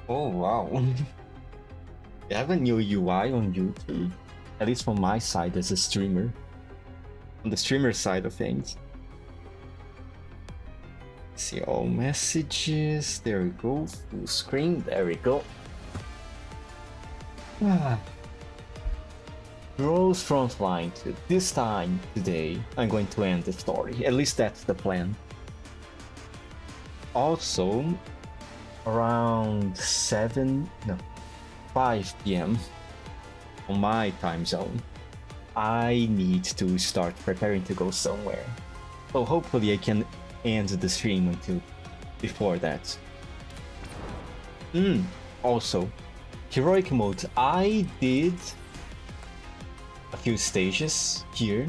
Oh wow. They have a new UI on YouTube, at least from my side as a streamer. On the streamer side of things. See all messages. There we go. Full screen. There we go. Rose Frontline. This time today, I'm going to end the story. At least that's the plan. Also, around 5 p.m. on my time zone, I need to start preparing to go somewhere. So hopefully I can end the stream until before that. Also, heroic mode. I did a few stages here,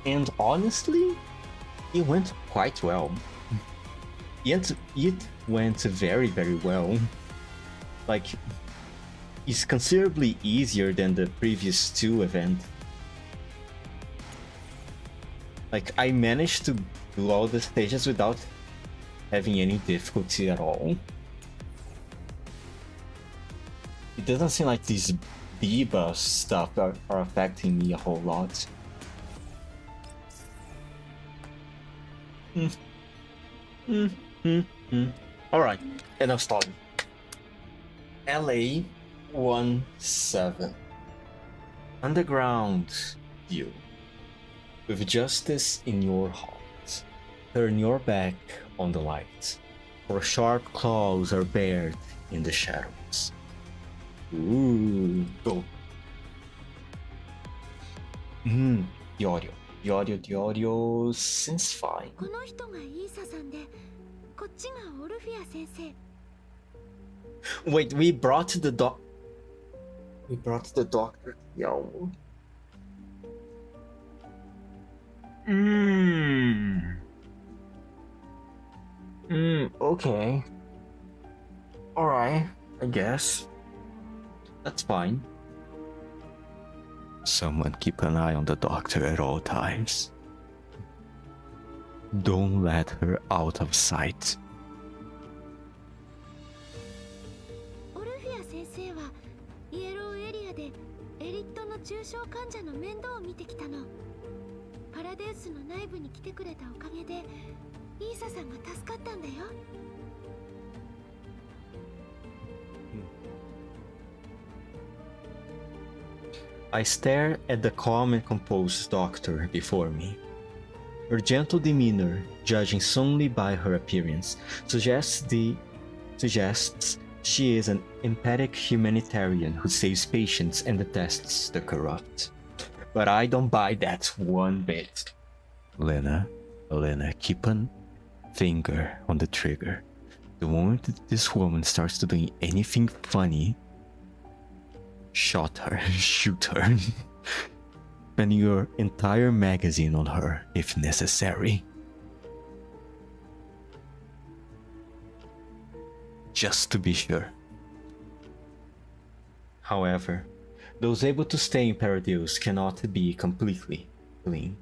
and honestly, it went quite well. It went very, very well. Like, it's considerably easier than the previous 2 events. Like, I managed to do all the stages without having any difficulty at all. It doesn't seem like these debuff stuff are affecting me a whole lot. Alright, enough stalling. LA-17. Underground view. With justice in your heart, turn your back on the light, for sharp claws are bared in the shadows. Ooh, go. The audio seems fine. Wait, we brought the doctor. Yo. Okay. Alright, I guess. That's fine. Someone keep an eye on the doctor at all times. Don't let her out of sight. I stare at the calm and composed doctor before me. Her gentle demeanor, judging solely by her appearance, suggests she is an empathic humanitarian who saves patients and detests the corrupt. But I don't buy that one bit. Elena, keep a finger on the trigger. The moment that this woman starts to do anything funny, shoot her. Spending your entire magazine on her if necessary. Just to be sure. However, those able to stay in Paradise cannot be completely clean.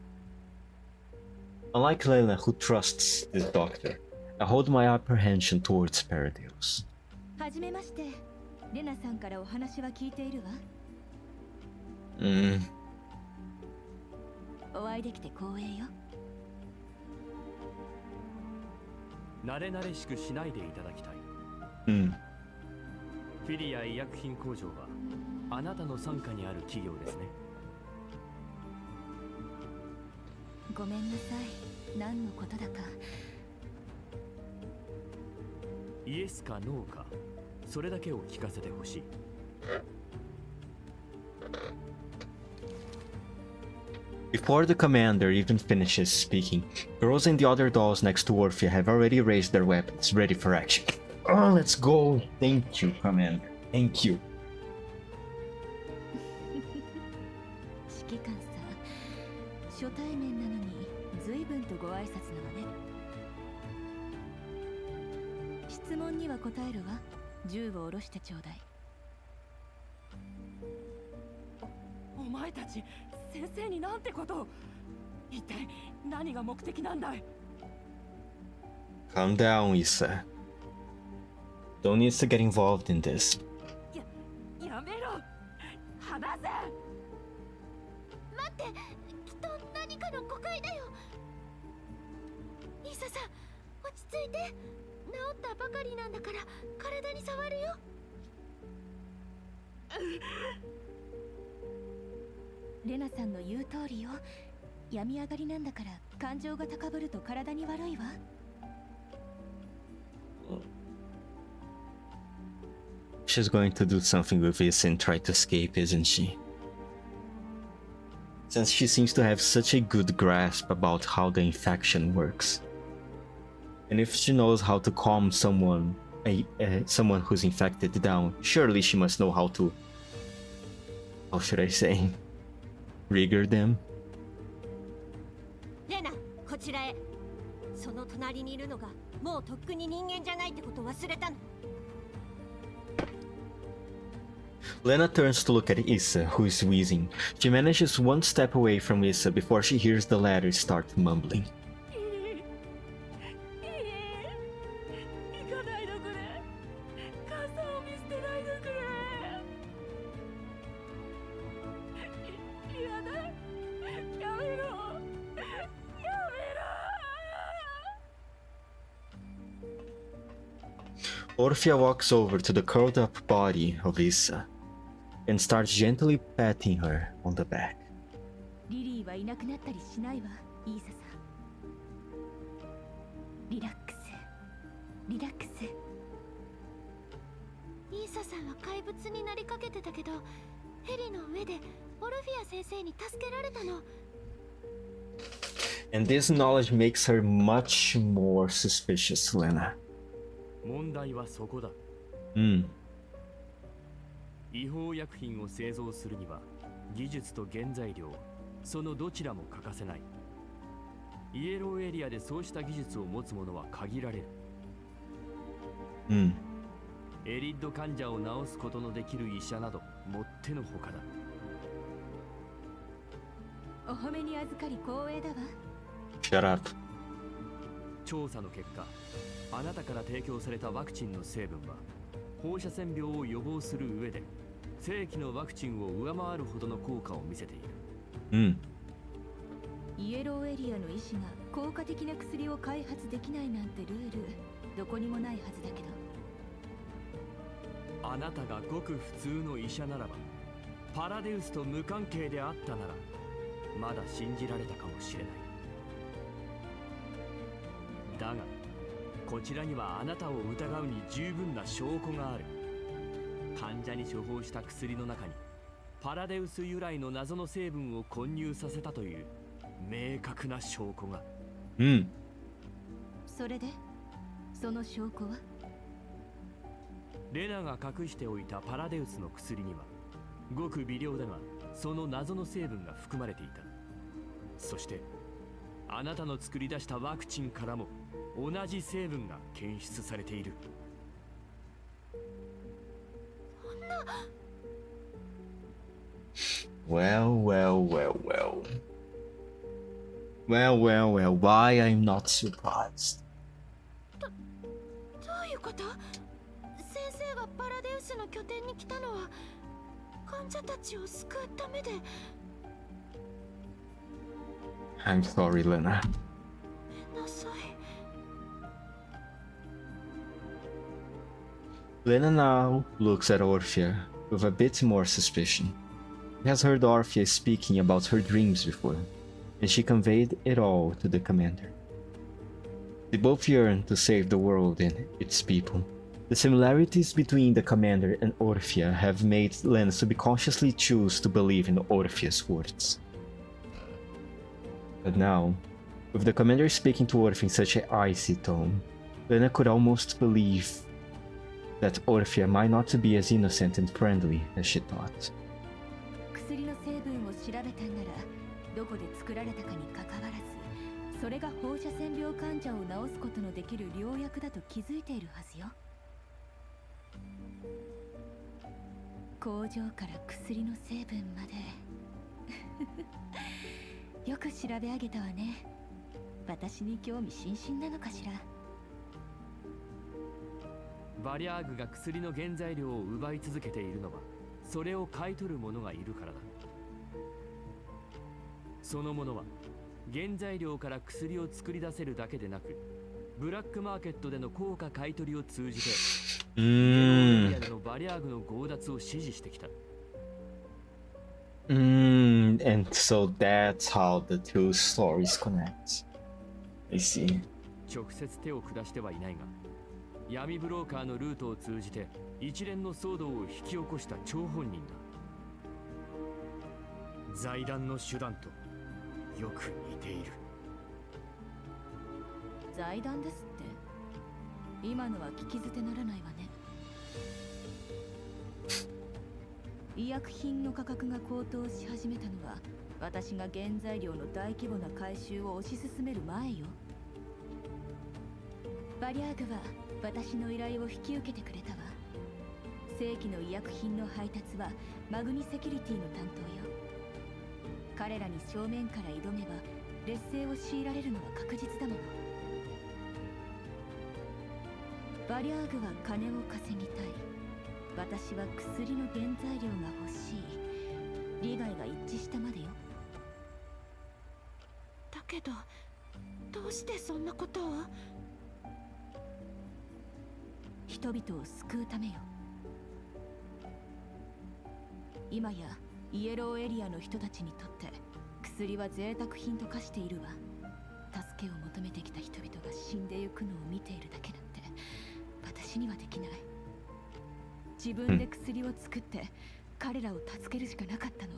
Unlike Layla, who trusts this doctor, I hold my apprehension towards Paradise. Before the commander even finishes speaking, girls and the other dolls next to Orphea have already raised their weapons, ready for action. Oh, let's go! Thank you, commander. Thank you. 一体何が目的なんだい。 Calm down, Issa. Don't need to get involved in this. やめろ。話せ。待って、きっと何かの誤解だよ。イーサさん、落ち着いて。治ったばかりなんだから体に触るよ。レナさんの言う通りよ。病み上がりなんだから感情が高ぶると体に悪いわ。She's going to do something with Issa and try to escape, isn't she? Since she seems to have such a good grasp about how the infection works. And if she knows how to calm someone who's infected down, surely she must know how to, how should I say, trigger them. レナ、こちらへ。その隣にいるのがもうとっくに人間じゃないってこと忘れたの。Lena turns to look at Issa, who is wheezing. She manages one step away from Issa before she hears the latter start mumbling. 行かないでくれ。母さんを見捨てないでくれ。やだ。やめろ。やめろ。 Orphea walks over to the curled up body of Issa and starts gently patting her on the back. リリーはいなくなったりしないわ、イーサさん。リラックス、リラックス。イーサさんは怪物になりかけてたけど、ヘリの上でオルフィア先生に助けられたの。And this knowledge makes her much more suspicious, Lena. 問題はそこだ。違法薬品を製造するには技術と原材料、そのどちらも欠かせない。イエローエリアでそうした技術を持つ者は限られる。エリッド患者を治すことのできる医者などもってのほかだ。お褒めに預かり光栄だわ。 Shut up. 調査の結果、あなたから提供されたワクチンの成分は放射線病を予防する上で正規のワクチンを上回るほどの効果を見せている。イエローエリアの医師が効果的な薬を開発できないなんてルールどこにもないはずだけど。あなたがごく普通の医者ならば、パラデウスと無関係であったならまだ信じられたかもしれない。だがこちらにはあなたを疑うに十分な証拠がある。患者に処方した薬の中にパラデウス由来の謎の成分を混入させたという明確な証拠が。それでその証拠は？レナが隠しておいたパラデウスの薬にはごく微量だがその謎の成分が含まれていた。そしてあなたの作り出したワクチンからも同じ成分が検出されている。Well, well, well, well. Well, well, well, why I'm not surprised. どういうこと？先生がパラデウスの拠点に来たのは患者たちを救うためで。I'm sorry, Lena. ごめんなさい。Lena now looks at Orphea with a bit more suspicion. She has heard Orphea speaking about her dreams before, and she conveyed it all to the commander. They both yearn to save the world and its people. The similarities between the commander and Orphea have made Lena subconsciously choose to believe in Orphea's words. But now, with the commander speaking to Orphea in such an icy tone, Lena could almost believe that Orphea might not be as innocent and friendly as she thought. 薬の成分を調べたんならどこで作られたかに関わらず、それが放射線病患者を治すことのできる良薬だと気づいているはずよ。工場から薬の成分までよく調べ上げたわね。私に興味津々なのかしら。バリャーグが薬の原材料を奪い続けているのは、それを買い取る者がいるからだ。その者は原材料から薬を作り出せるだけでなく、ブラックマーケットでの高価買い取りを通じてエリアでのバリャーグの強奪を支持してきた。And so that's how the two stories connect. I see. 直接手を下してはいないが、闇ブローカーのルートを通じて一連の騒動を引き起こした張本人だ。財団の手段とよく似ている。財団ですって。今のは聞き捨てならないわね。医薬品の価格が高騰し始めたのは、私が原材料の大規模な回収を推し進める前よ。バリャーグは私の依頼を引き受けてくれたわ。正規の医薬品の配達はマグニセキュリティの担当よ。彼らに正面から挑めば劣勢を強いられるのは確実だもの。バリャーグは金を稼ぎたい。私は薬の原材料が欲しい。利害が一致したまでよ。だけどどうしてそんなことを。人々を救うためよ。今やイエローエリアの人たちにとって薬は贅沢品と化しているわ。助けを求めてきた人々が死んでゆくのを見ているだけなんて私にはできない。自分で薬を作って彼らを助けるしかなかったの。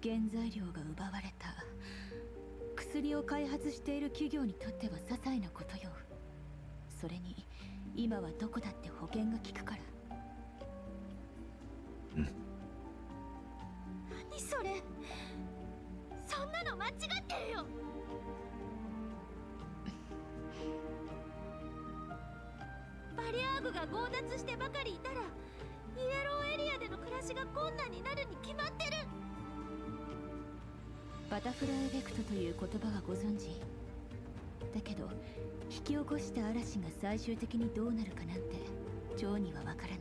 原材料が奪われた。薬を開発している企業にとっては些細なことよ。それに今はどこだって保険が効くから。何それ。そんなの間違ってるよ。バリアーグが強奪してばかりいたらイエローエリアでの暮らしが困難になるに決まってる。バタフライエフェクトという言葉はご存知だけど、引き起こした嵐が最終的にどうなるかなんて蝶にはわからない。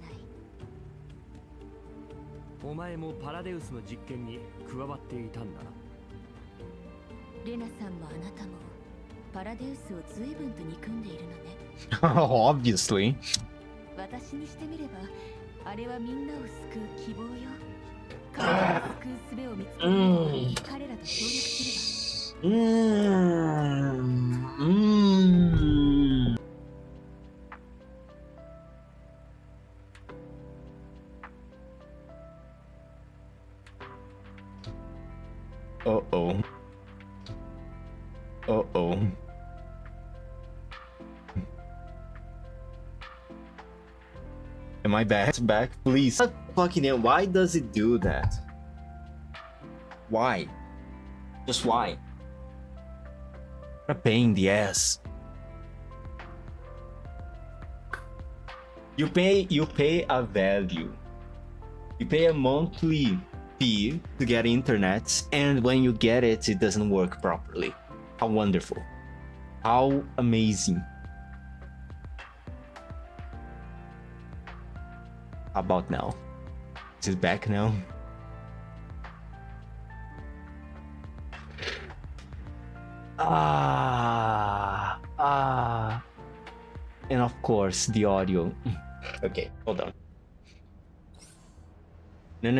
お前もパラデウスの実験に加わっていたんだな。レナさんもあなたもパラデウスを随分と憎んでいるのね。Obviously. 私にしてみればあれはみんなを救う希望よ。彼らを救う術を見つけるのに彼らと協力すれば。Uh-oh. Uh-oh. Am I back? Please. Fucking hell, why does it do that? Why? Just why? What a pain in the ass. You pay a value. You pay a monthly fee to get internet, and when you get it, it doesn't work properly. How wonderful. How amazing. How about now? Is it back now? And of course, the audio. Okay, hold on. No.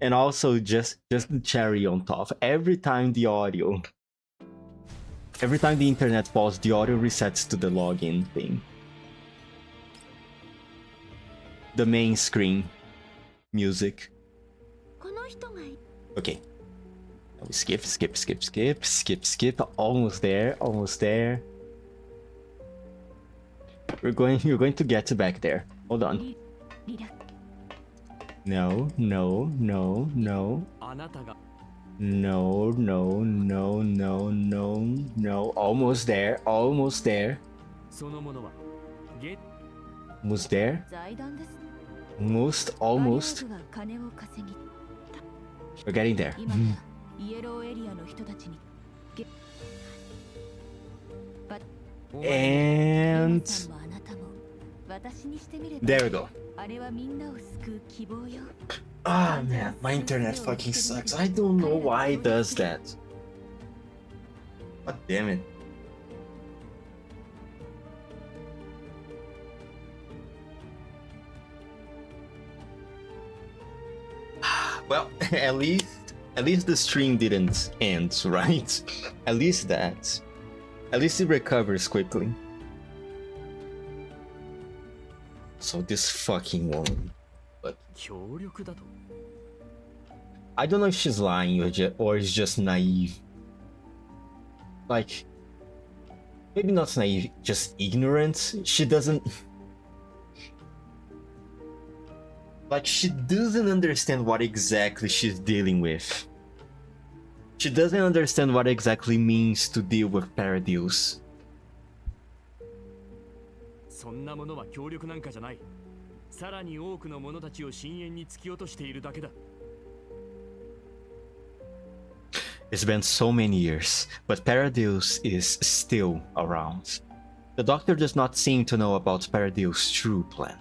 And also just the cherry on top. Every time the internet falls, the audio resets to the login thing. The main screen music. Okay. We skip. Almost there. You're going to get back there. Hold on. No. No. Almost there. Almost there. Almost. バリオーズが金を稼ぎ We're getting there. 今やイエローエリアの人たちに And さんもあなたも私にしてみれば there we go. あれはみんなを救う希望よ Ah man, my internet fucking sucks. I don't know why it does that. God damn it. Well, at least the stream didn't end, right? At least that. At least it recovers quickly. So this fucking woman. But 強力だと I don't know if she's lying or is just naive. Like, maybe not naive, just ignorant. She doesn't... Like, she doesn't understand what exactly she's dealing with. She doesn't understand what exactly means to deal with Paradise. そんなものは強力なんかじゃない。さらに多くの者たちを深淵に突き落としているだけだ。It's been so many years, but Paradise is still around. The Doctor does not seem to know about Paradise's true plan.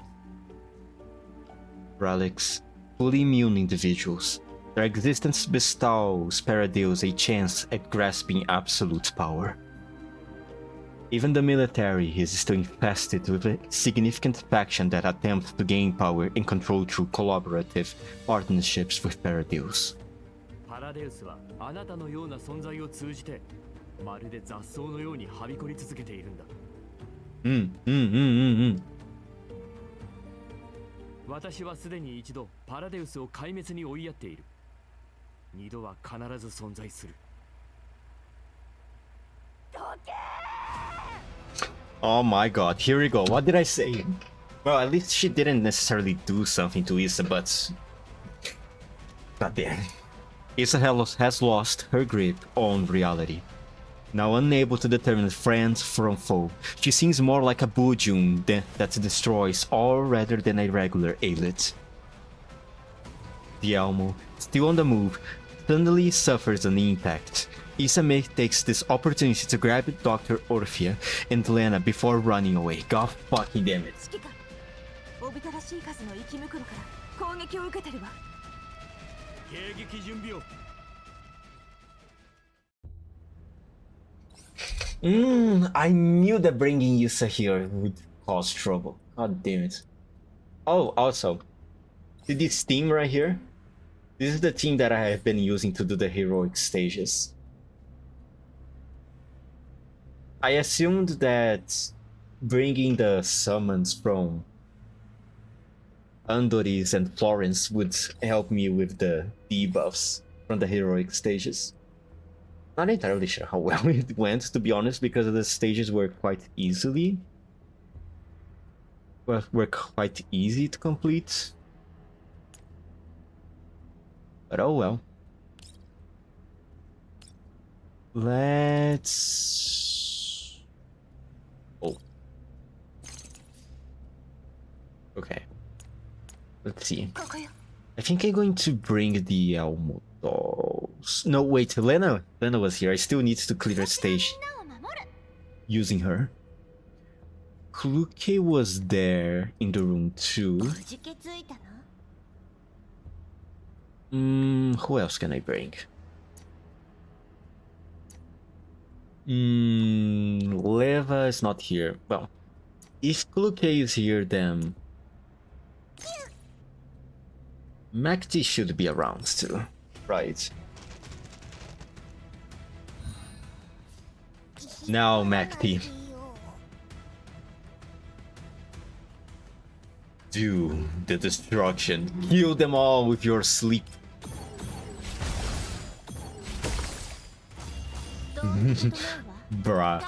Relics, fully immune individuals, their existence bestows Paradise a chance at grasping absolute power. Even the military is still infested with a significant faction that attempts to gain power and control through collaborative partnerships with Paradise. パラデウスはあなたのような存在を通じてまるで雑草のようにはびこり続けているんだ。私はすでに一度パラデウスを壊滅に追いやっている。二度は必ず存在する。Oh my god, here we go. What did I say? Well, at least she didn't necessarily do something to Issa, but... God damn. Issa has lost her grip on reality. Now unable to determine friends from foe, she seems more like a Bujun that destroys all rather than a regular Aelid. The Elmo, still on the move, suddenly suffers an impact. Isame takes this opportunity to grab Dr. Orphea and Lena before running away. God fucking damn it. 指揮官おびただしい数の生き袋から攻撃を受けてるわ。迎撃準備を。I knew that bringing Yusa here would cause trouble. God damn it. Oh, also, see this team right here? This is the team that I have been using to do the heroic stages. I assumed that bringing the summons from Andoris and Florence would help me with the debuffs from the heroic stages. Not entirely sure how well it went, to be honest, because the stages were quite easy to complete. But oh well. Let's... Oh. Okay. Let's see. I think I'm going to bring the Elmo dolls. No, wait, Lena was here. I still need to clear a stage using her. Kluke was there in the room too. Who else can I bring? Leva is not here. Well, if Kluke is here, then Macti should be around too, right? Now, Macti. Do the destruction. Kill them all with your sleep. Bruh.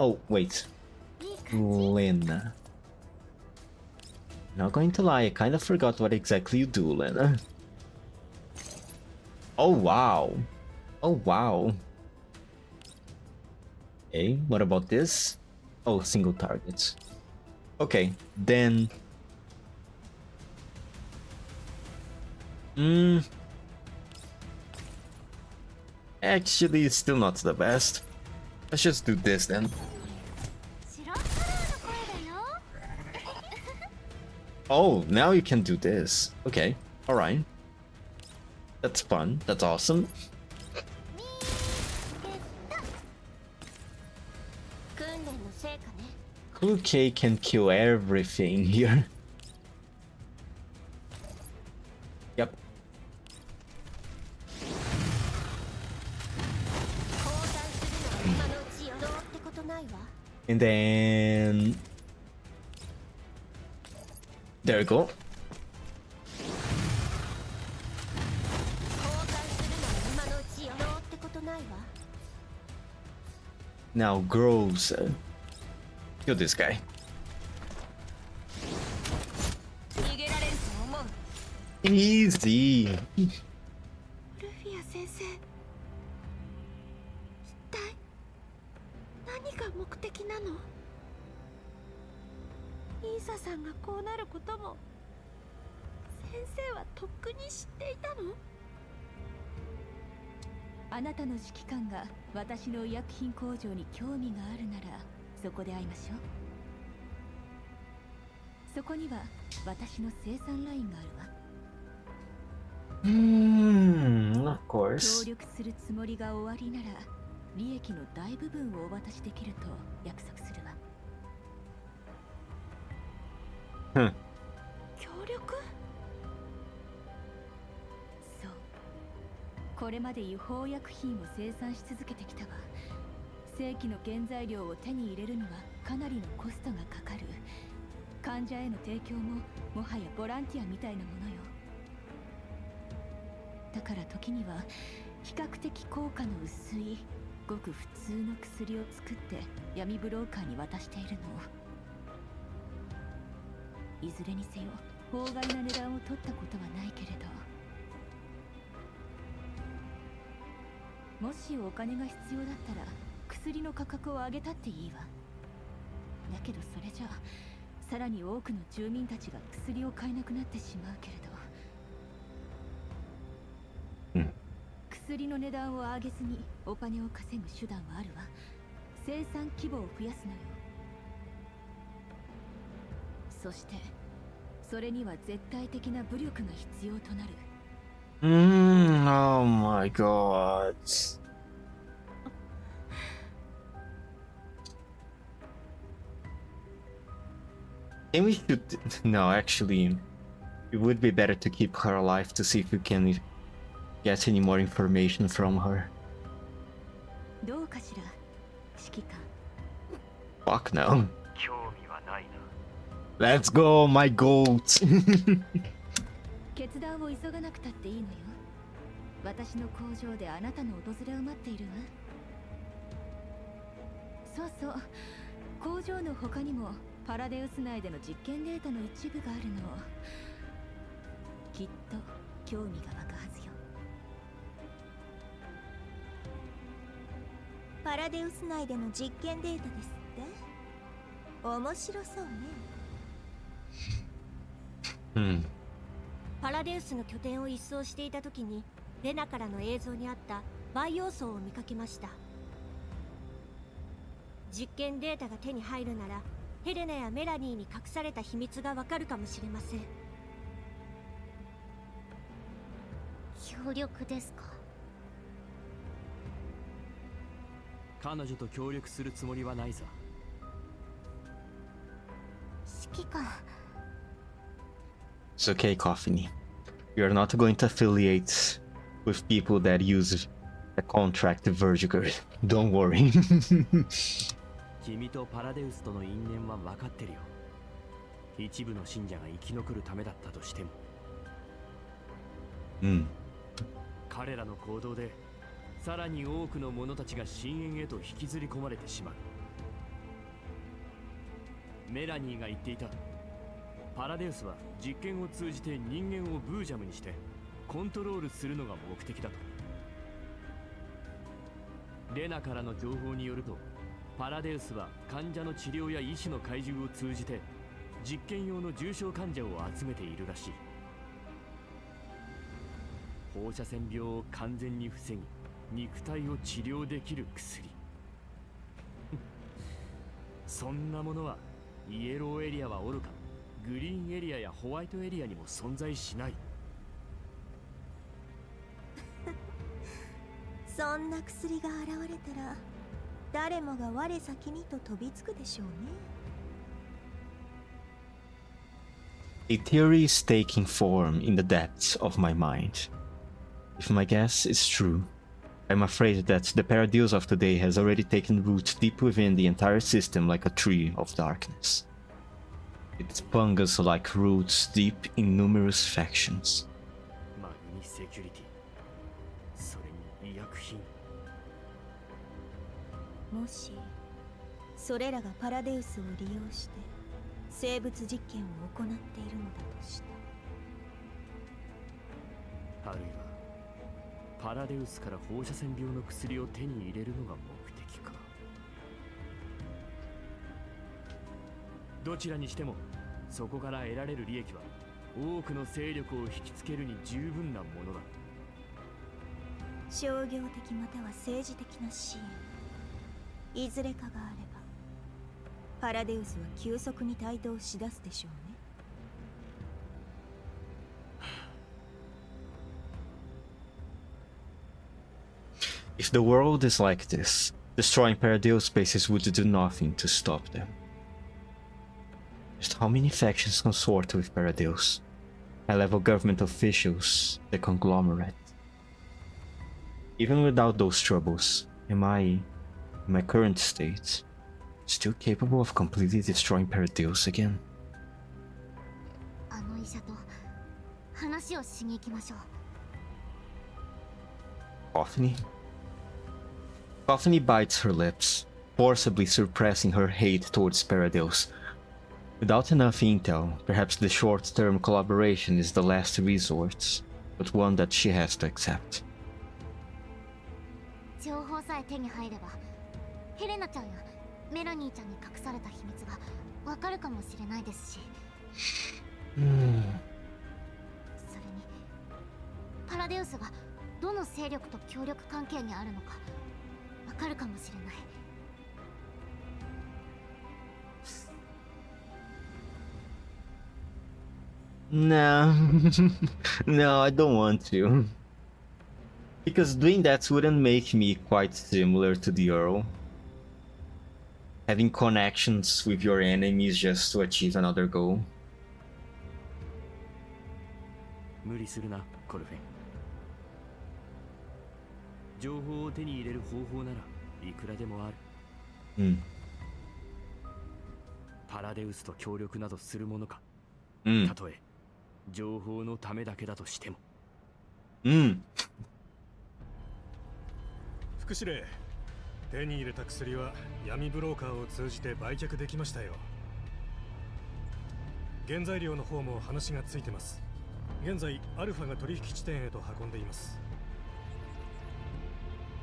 Oh, wait. Lena. Not going to lie, I kind of forgot what exactly you do, Lena. Oh wow. Oh wow. Hey, what about this? Oh, single targets. Okay, then. Actually, it's still not the best. Let's just do this then. 白スラーの声だよ。 Oh, now you can do this. Okay, alright. That's fun. That's awesome. 見つけた。訓練の成果ね。 Clue K can kill everything here. Yep. 降参するのは今のうちよ。どうってことないわ。 And then. There we go. 降参するのは今のうちよ。どうってことないわ。 Now grows. Kill this guy. 逃げられると思う。 Easy. ルフィア先生。一体何が目的なの？イーサさんがこうなることも先生はとっくに知っていたの？あなたの指揮官が私の医薬品工場に興味があるならそこで会いましょう。そこには私の生産ラインがあるわ。Of course. 協力するつもりが終わりなら利益の大部分をお渡しできると約束するわ。協力？そう。これまで違法薬品を生産し続けてきたわ。正規の原材料を手に入れるにはかなりのコストがかかる。患者への提供ももはやボランティアみたいなものよ。だから時には比較的効果の薄いごく普通の薬を作って闇ブローカーに渡しているの。いずれにせよ法外な値段を取ったことはないけれど、もしお金が必要だったら薬の価格を上げたっていいわ。だけどそれじゃさらに多くの住民たちが薬を買えなくなってしまうけれど、薬の値段を上げずにお金を稼ぐ手段はあるわ。生産規模を増やすのよ。そしてそれには絶対的な武力が必要となる。Oh my god. Maybe we should. No, actually, it would be better to keep her alive to see if we can get any more information from her. どうかしら、指揮官。 Fuck no. 興味はないな。 Let's go, my goat. 決断を急がなくたっていいのよ。私の工場であなたの訪れを待っているわ。そうそう、工場の他にもパラデウス内での実験データの一部があるの。きっと興味が湧くはずよ。パラデウス内での実験データですって？面白そうね。パラデウスの拠点を一掃していた時にレナからの映像にあった培養層を見かけました。実験データが手に入るならヘレナやメラニーに隠された秘密がわかるかもしれません。協力ですか？彼女と協力するつもりはないさ。指揮官。 It's okay, Coffee. We are not going to affiliate with people that use a contract vertical. Don't worry. 君とパラデウスとの因縁は分かってるよ。一部の信者が生き残るためだったとしても。彼らの行動でさらに多くの者たちが深淵へと引きずり込まれてしまう。メラニーが言っていた。パラデウスは実験を通じて人間をブージャムにしてコントロールするのが目的だと。レナからの情報によると、パラデウスは患者の治療や医師の怪獣を通じて実験用の重症患者を集めているらしい。放射線病を完全に防ぎ、肉体を治療できる薬そんなものはイエローエリアはおろか、グリーンエリアやホワイトエリアにも存在しない。そんな薬が現れたら誰もが我先にと飛びつくでしょうね。A theory is taking form in the depths of my mind. If my guess is true, I'm afraid that the Paradise of today has already taken root deep within the entire system like a tree of darkness. Its fungus like roots deep in numerous factions. マグニセキュリティ、それに医薬品。もしそれらがパラデウスを利用して生物実験を行っているのだとした。あるいはパラデウスから放射線病の薬を手に入れるのが目的か。どちらにしてもそこから得られる利益は多くの勢力を引きつけるに十分なものだ。商業的または政治的な支援、いずれかがあればパラデウスは急速に台頭しだすでしょうね。If the world is like this, destroying Paradise bases would do nothing to stop them. Just how many factions consort with Paradise? High-level government officials, the conglomerate. Even without those troubles, am I, in my current state, still capable of completely destroying Paradise again? あの医者と話をしに行きましょう。 Coffany bites her lips, forcibly suppressing her hate towards Paradise. Without enough intel, perhaps the short-term collaboration is the last resort, but one that she has to accept. 情報さえ手に入れば、ヘレナちゃんやメラニーちゃんに隠された秘密がわかるかもしれないですし。それに、パラデウスがどの勢力と協力関係にあるのかわかるかもしれない。No, no, I don't want to. Because doing that wouldn't make me quite similar to the Earl. Having connections with your enemies just to achieve another goal. 無理するな、コルフェン。情報を手に入れる方法ならいくらでもある。パラデウスと協力などするものか。たとえ情報のためだけだとしても。副司令、手に入れた薬は闇ブローカーを通じて売却できましたよ。原材料の方も話がついてます。現在アルファが取引地点へと運んでいます。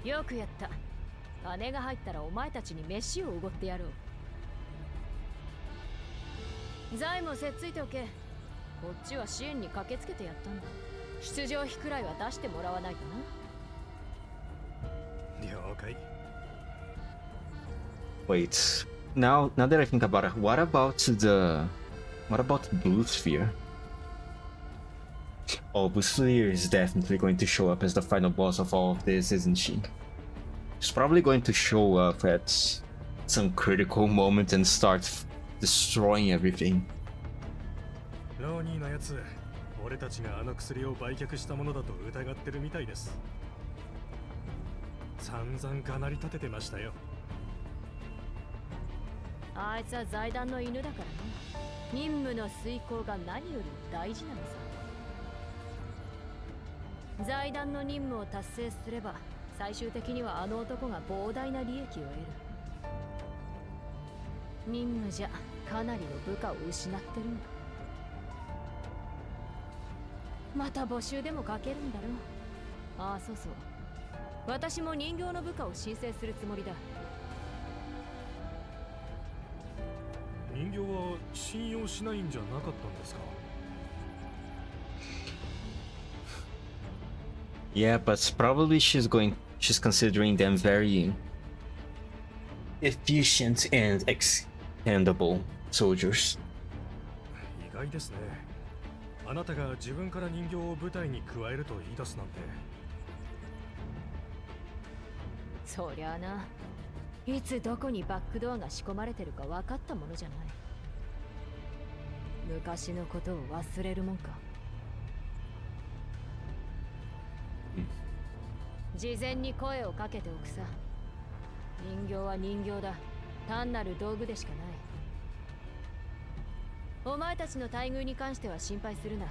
よくやった。金が入ったらお前たちに飯をおごってやろう。財もせっついておけ。こっちは支援に駆けつけてやったんだ。出場費くらいは出してもらわないとな。了解。Wait, now that I think about it, what about Blue Sphere? Oh, Blue Sphere is definitely going to show up as the final boss of all of this, isn't she? She's probably going to show up at some critical moment and start destroying everything. ローニーのやつ、俺たちがあの薬を売却したものだと疑ってるみたいです。散々がなり立ててましたよ。あいつは財団の犬だからね。任務の遂行が何より大事なのさ。財団の任務を達成すれば最終的にはあの男が膨大な利益を得る。任務じゃかなりの部下を失ってるんだ。また募集でもかけるんだろう。ああ、そうそう。私も人形の部下を申請するつもりだ。人形は信用しないんじゃなかったんですか？ Yeah, but probably she's considering them very efficient and expendable soldiers. 意外ですね。あなたが自分から人形を部隊に加えると言い出すなんて。そりゃあな、いつどこにバックドアが仕込まれてるか分かったものじゃない。昔のことを忘れるもんか。事前に声をかけておくさ。人形は人形だ。単なる道具でしかない。お前たちの待遇に関しては心配するな。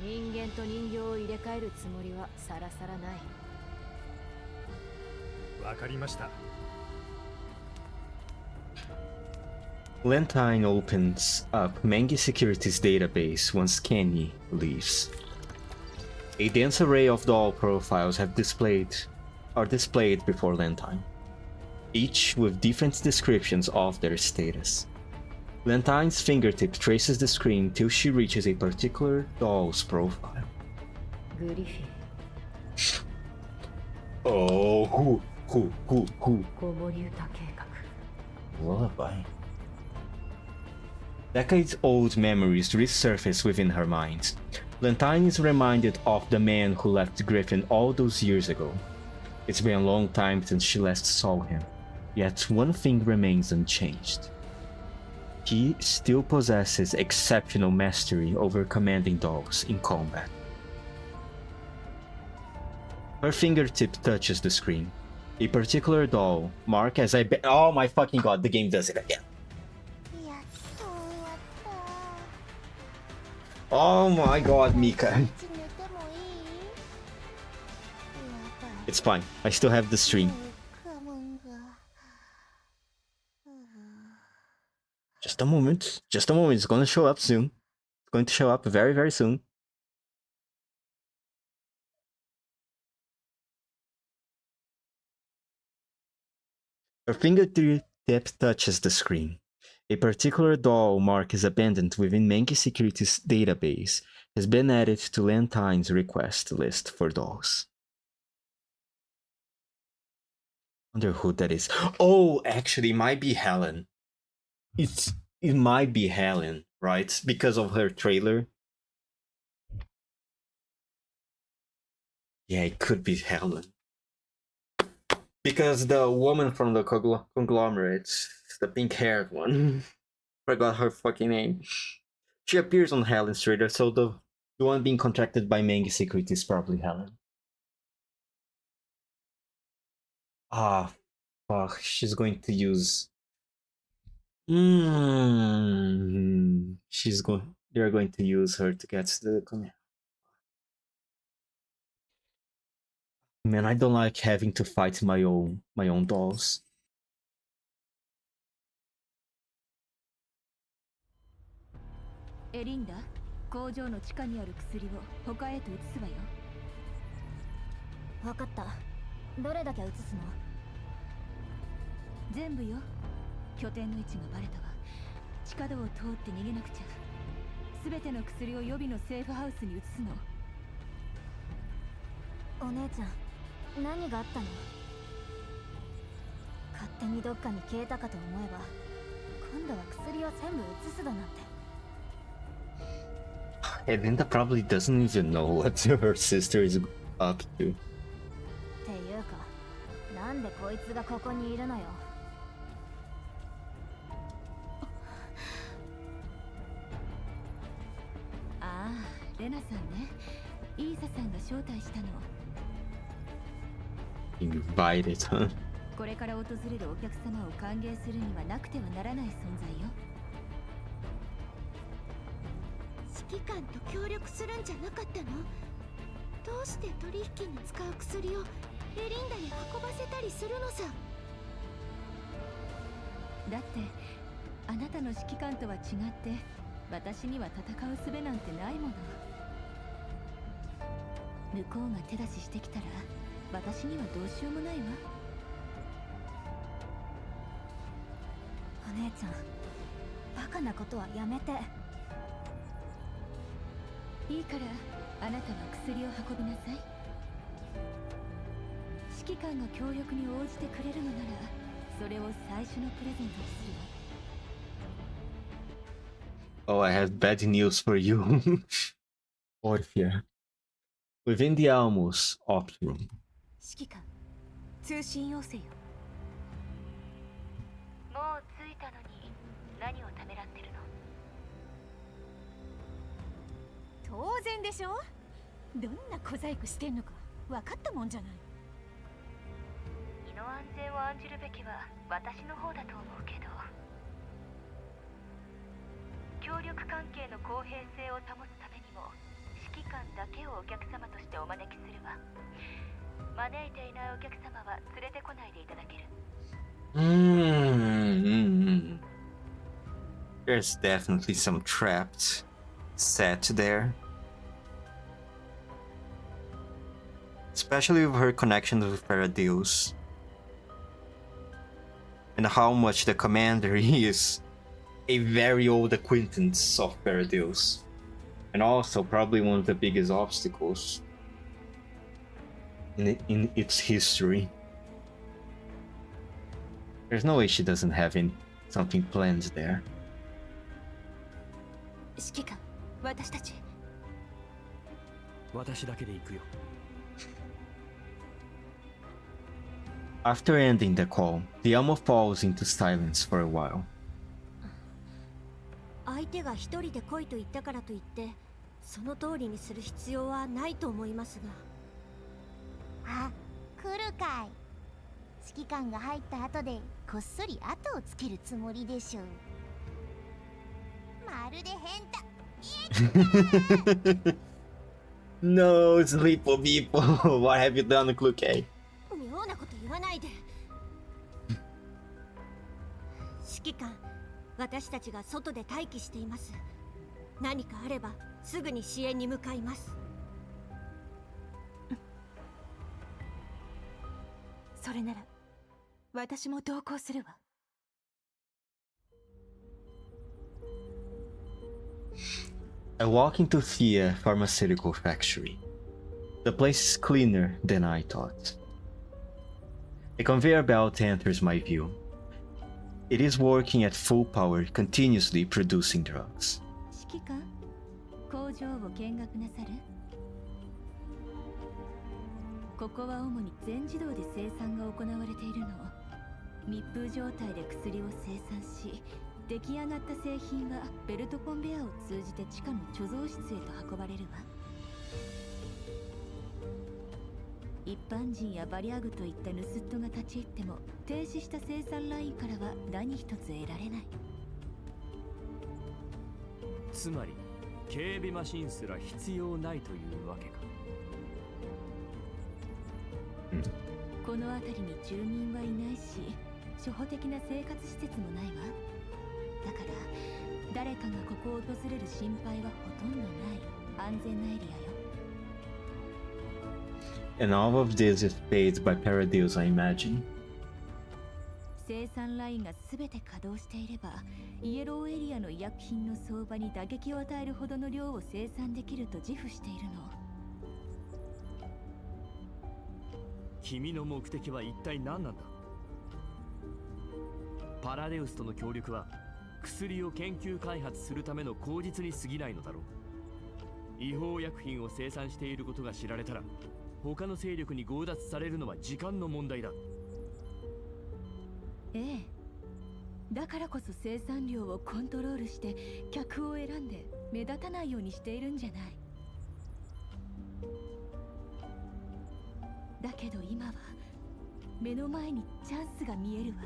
人間と人形を入れ替えるつもりはさらさらない。わかりました。Lentine opens up Mangi Security's database once Kenny leaves. A dense array of doll profiles are displayed before Lentine, each with different descriptions of their status. Lentine's fingertip traces the screen till she reaches a particular doll's profile. グリフィン。 Oh, who? 子守歌計画。 Lullaby. Decades-old memories resurface within her mind. Lentine is reminded of the man who left Griffin all those years ago. It's been a long time since she last saw him, yet one thing remains unchanged. He still possesses exceptional mastery over commanding dolls in combat. Her fingertip touches the screen. A particular doll, marked as oh my fucking god, the game does it again. やっと終わった Oh my god, Mika. 寝てもいい？やばい It's fine, I still have the stream. カモンが Just a moment, it's gonna show up soon. It's going to show up very, very soon. Her fingertip touches the screen. A particular doll marked as abandoned within Mangi Security's database has been added to Lentine's request list for dolls. Wonder who that is. Oh, actually, it might be Helen. It might be Helen, right? Because of her trailer. Yeah, it could be Helen. Because the woman from the conglomerate, the pink-haired one, forgot her fucking name. She appears on Helen's trailer, so the one being contracted by Mangi Security is probably Helen. Ah, fuck, she's going to use... They're going to use her to get the command. Man, I don't like having to fight my own dolls. エリンダ、工場の地下にある薬を他へと移すわよ。わかった。どれだけ移すの？全部よ。拠点の位置がバレたわ。地下道を通って逃げなくちゃ。すべての薬を予備のセーフハウスに移すの。お姉ちゃん、何があったの？勝手にどっかに消えたかと思えば、今度は薬を全部移すだなんて。Linda probably doesn't even know what her sister is up to. っていうか、なんでこいつがここにいるのよ。ああ、レナさんね。イーサさんが招待したの。Invited, huh? これから訪れるお客様を歓迎するにはなくてはならない存在よ。指揮官と協力するんじゃなかったの？どうして取引に使う薬をエリンダに運ばせたりするのさ。だってあなたの指揮官とは違って私には戦う術なんてないもの。向こうが手出ししてきたら私にはどうしようもないわ。お姉ちゃん、バカなことはやめて。いいからあなたは薬を運びなさい。指揮官が協力に応じてくれるのならそれを最初のプレゼントにするわ。 Oh, I have bad news for you. Orphea. Within the Almos ops room. 指揮官、通信要請よ。もう着いたのに何をためらってるの？当然でしょ。どんな小細工してんのか分かったもんじゃない。身の安全を案じるべきは私の方だと思うけど、協力関係の公平性を保つためにも指揮官だけをお客様としてお招きするわ。招いていないお客様は連れてこないでいただける？ There's definitely some trapped set there. Especially with her connection with Paradeus. And how much the commander is a very old acquaintance of Paradeus. And also probably one of the biggest obstacles in its history. There's no way she doesn't have something planned there. 指揮官、私たち。私だけで行くよ。After ending the call, the Elmo falls into silence for a while. 相手が一人で来いと言ったからといってその通りにする必要はないと思いますが。あ、来るかい。指揮官が入った後でこっそり後をつけるつもりでしょう。まるで変態。No, Sleepo Beepo, what have you done, Kluke? 妙なこと言わないで。指揮官、私たちが外で待機しています。何かあればすぐに支援に向かいます。それなら私も同行するわ。I walk into Thea Pharmaceutical Factory. The place is cleaner than I thought. A conveyor belt enters my view. It is working at full power, continuously producing drugs. 指揮官、工場を見学なさる？ここは主に全自動で生産が行われているの。密封状態で薬を生産し、出来上がった製品はベルトコンベヤーを通じて地下の貯蔵室へと運ばれるわ。一般人やバリアグといった盗人が立ち入っても停止した生産ラインからは何一つ得られない。つまり警備マシンすら必要ないというわけか。この辺りに住民はいないし、初歩的な生活施設もないわ。だから誰かがここを訪れる心配はほとんどない安全なエリアよ。And all of this is paid by Paradeus, I imagine. 生産ラインが全て稼働していれば、イエローエリアの医薬品の相場に打撃を与えるほどの量を生産できると自負しているの。君の目的は一体何なんだ？パラデウスとの協力は薬を研究開発するための口実に過ぎないのだろう。違法薬品を生産していることが知られたら他の勢力に強奪されるのは時間の問題だ。ええ、だからこそ生産量をコントロールして客を選んで目立たないようにしているんじゃない。だけど今は目の前にチャンスが見えるわ。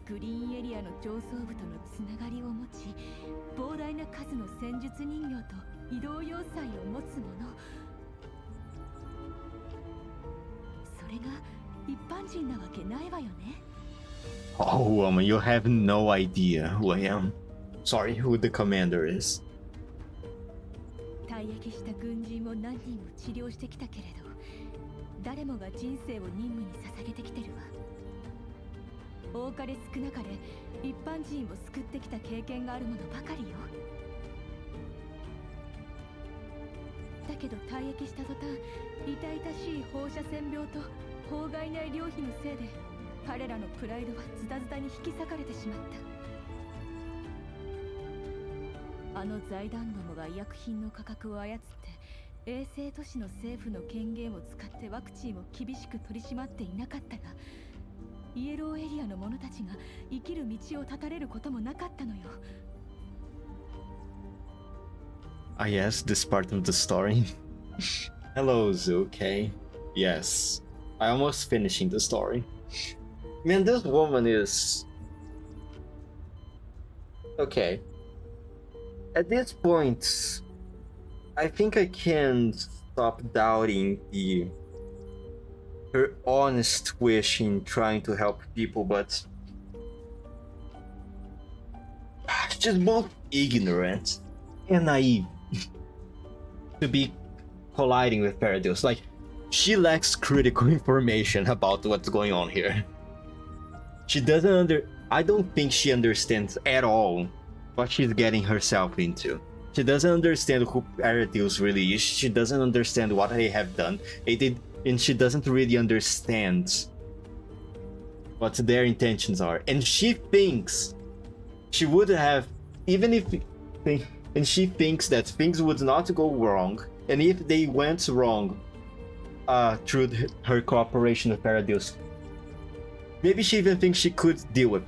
グリーンエリアの上層部とのつながりを持ち、膨大な数の戦術人形と移動要塞を持つ者、それが一般人なわけないわよね。Oh, woman, you have no idea who I am. Sorry, who the commander is. 退役した軍人を何人も治療してきたけれど、誰もが人生を任務に捧げてきてるわ。多かれ少なかれ一般人を救ってきた経験があるものばかりよ。だけど退役した途端、痛々しい放射線病と法外な医療費のせいで彼らのプライドはズタズタに引き裂かれてしまった。あの財団どもが医薬品の価格を操って衛星都市の政府の権限を使ってワクチンを厳しく取り締まっていなかったら、イエローエリアの者たちが生きる道を断たれることもなかったのよ。Ah, yes, this part of the story. Hello, Zoo, okay? Yes. I almost finishing the story. Man, this woman is... Okay. At this point, I think I can stop doubting her honest wish in trying to help people, but... She's both ignorant and naive to be colliding with Paradox. Like, she lacks critical information about what's going on here. She doesn't I don't think she understands at all what she's getting herself into. She doesn't understand who Paradox really is. She doesn't understand what they have done. And she doesn't really understand what their intentions are. And she thinks she would have, even if... And she thinks that things would not go wrong, and if they went wrong through her cooperation with Paradox, maybe she even thinks she could deal with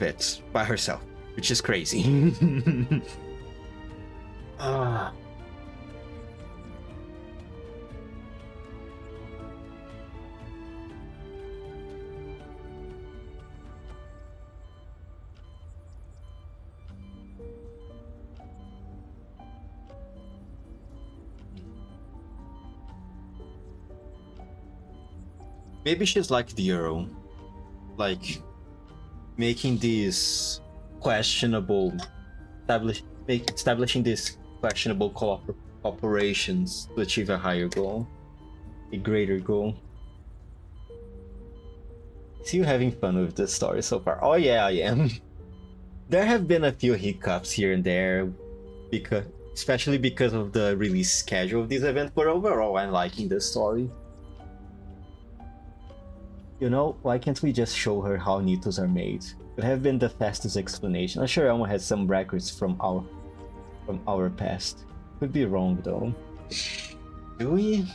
it by herself, which is crazy. Maybe she's like the Earl, like making these questionable, establishing these questionable cooperations to achieve a higher goal, a greater goal. See you having fun with this story so far. Oh yeah, I am. There have been a few hiccups here and there, especially because of the release schedule of this event, but overall I'm liking this story. You know, why can't we just show her how Nitos are made? It would have been the fastest explanation. I'm sure Elmo has some records from our past. Could be wrong though. Do we?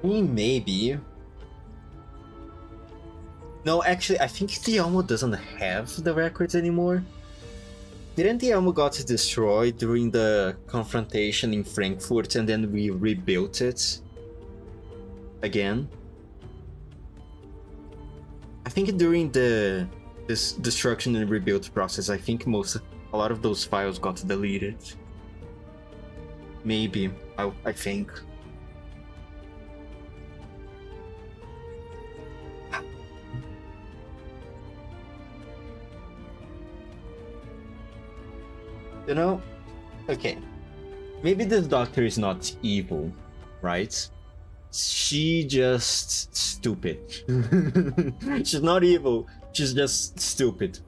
I mean, maybe. No, actually, I think the Elmo doesn't have the records anymore. Didn't the Elmo got destroyed during the confrontation in Frankfurt and then we rebuilt it again? I think during this destruction and rebuild process, I think a lot of those files got deleted. Maybe, I think. You know, okay, maybe this doctor is not evil, right? She just stupid. She's not evil, she's just stupid.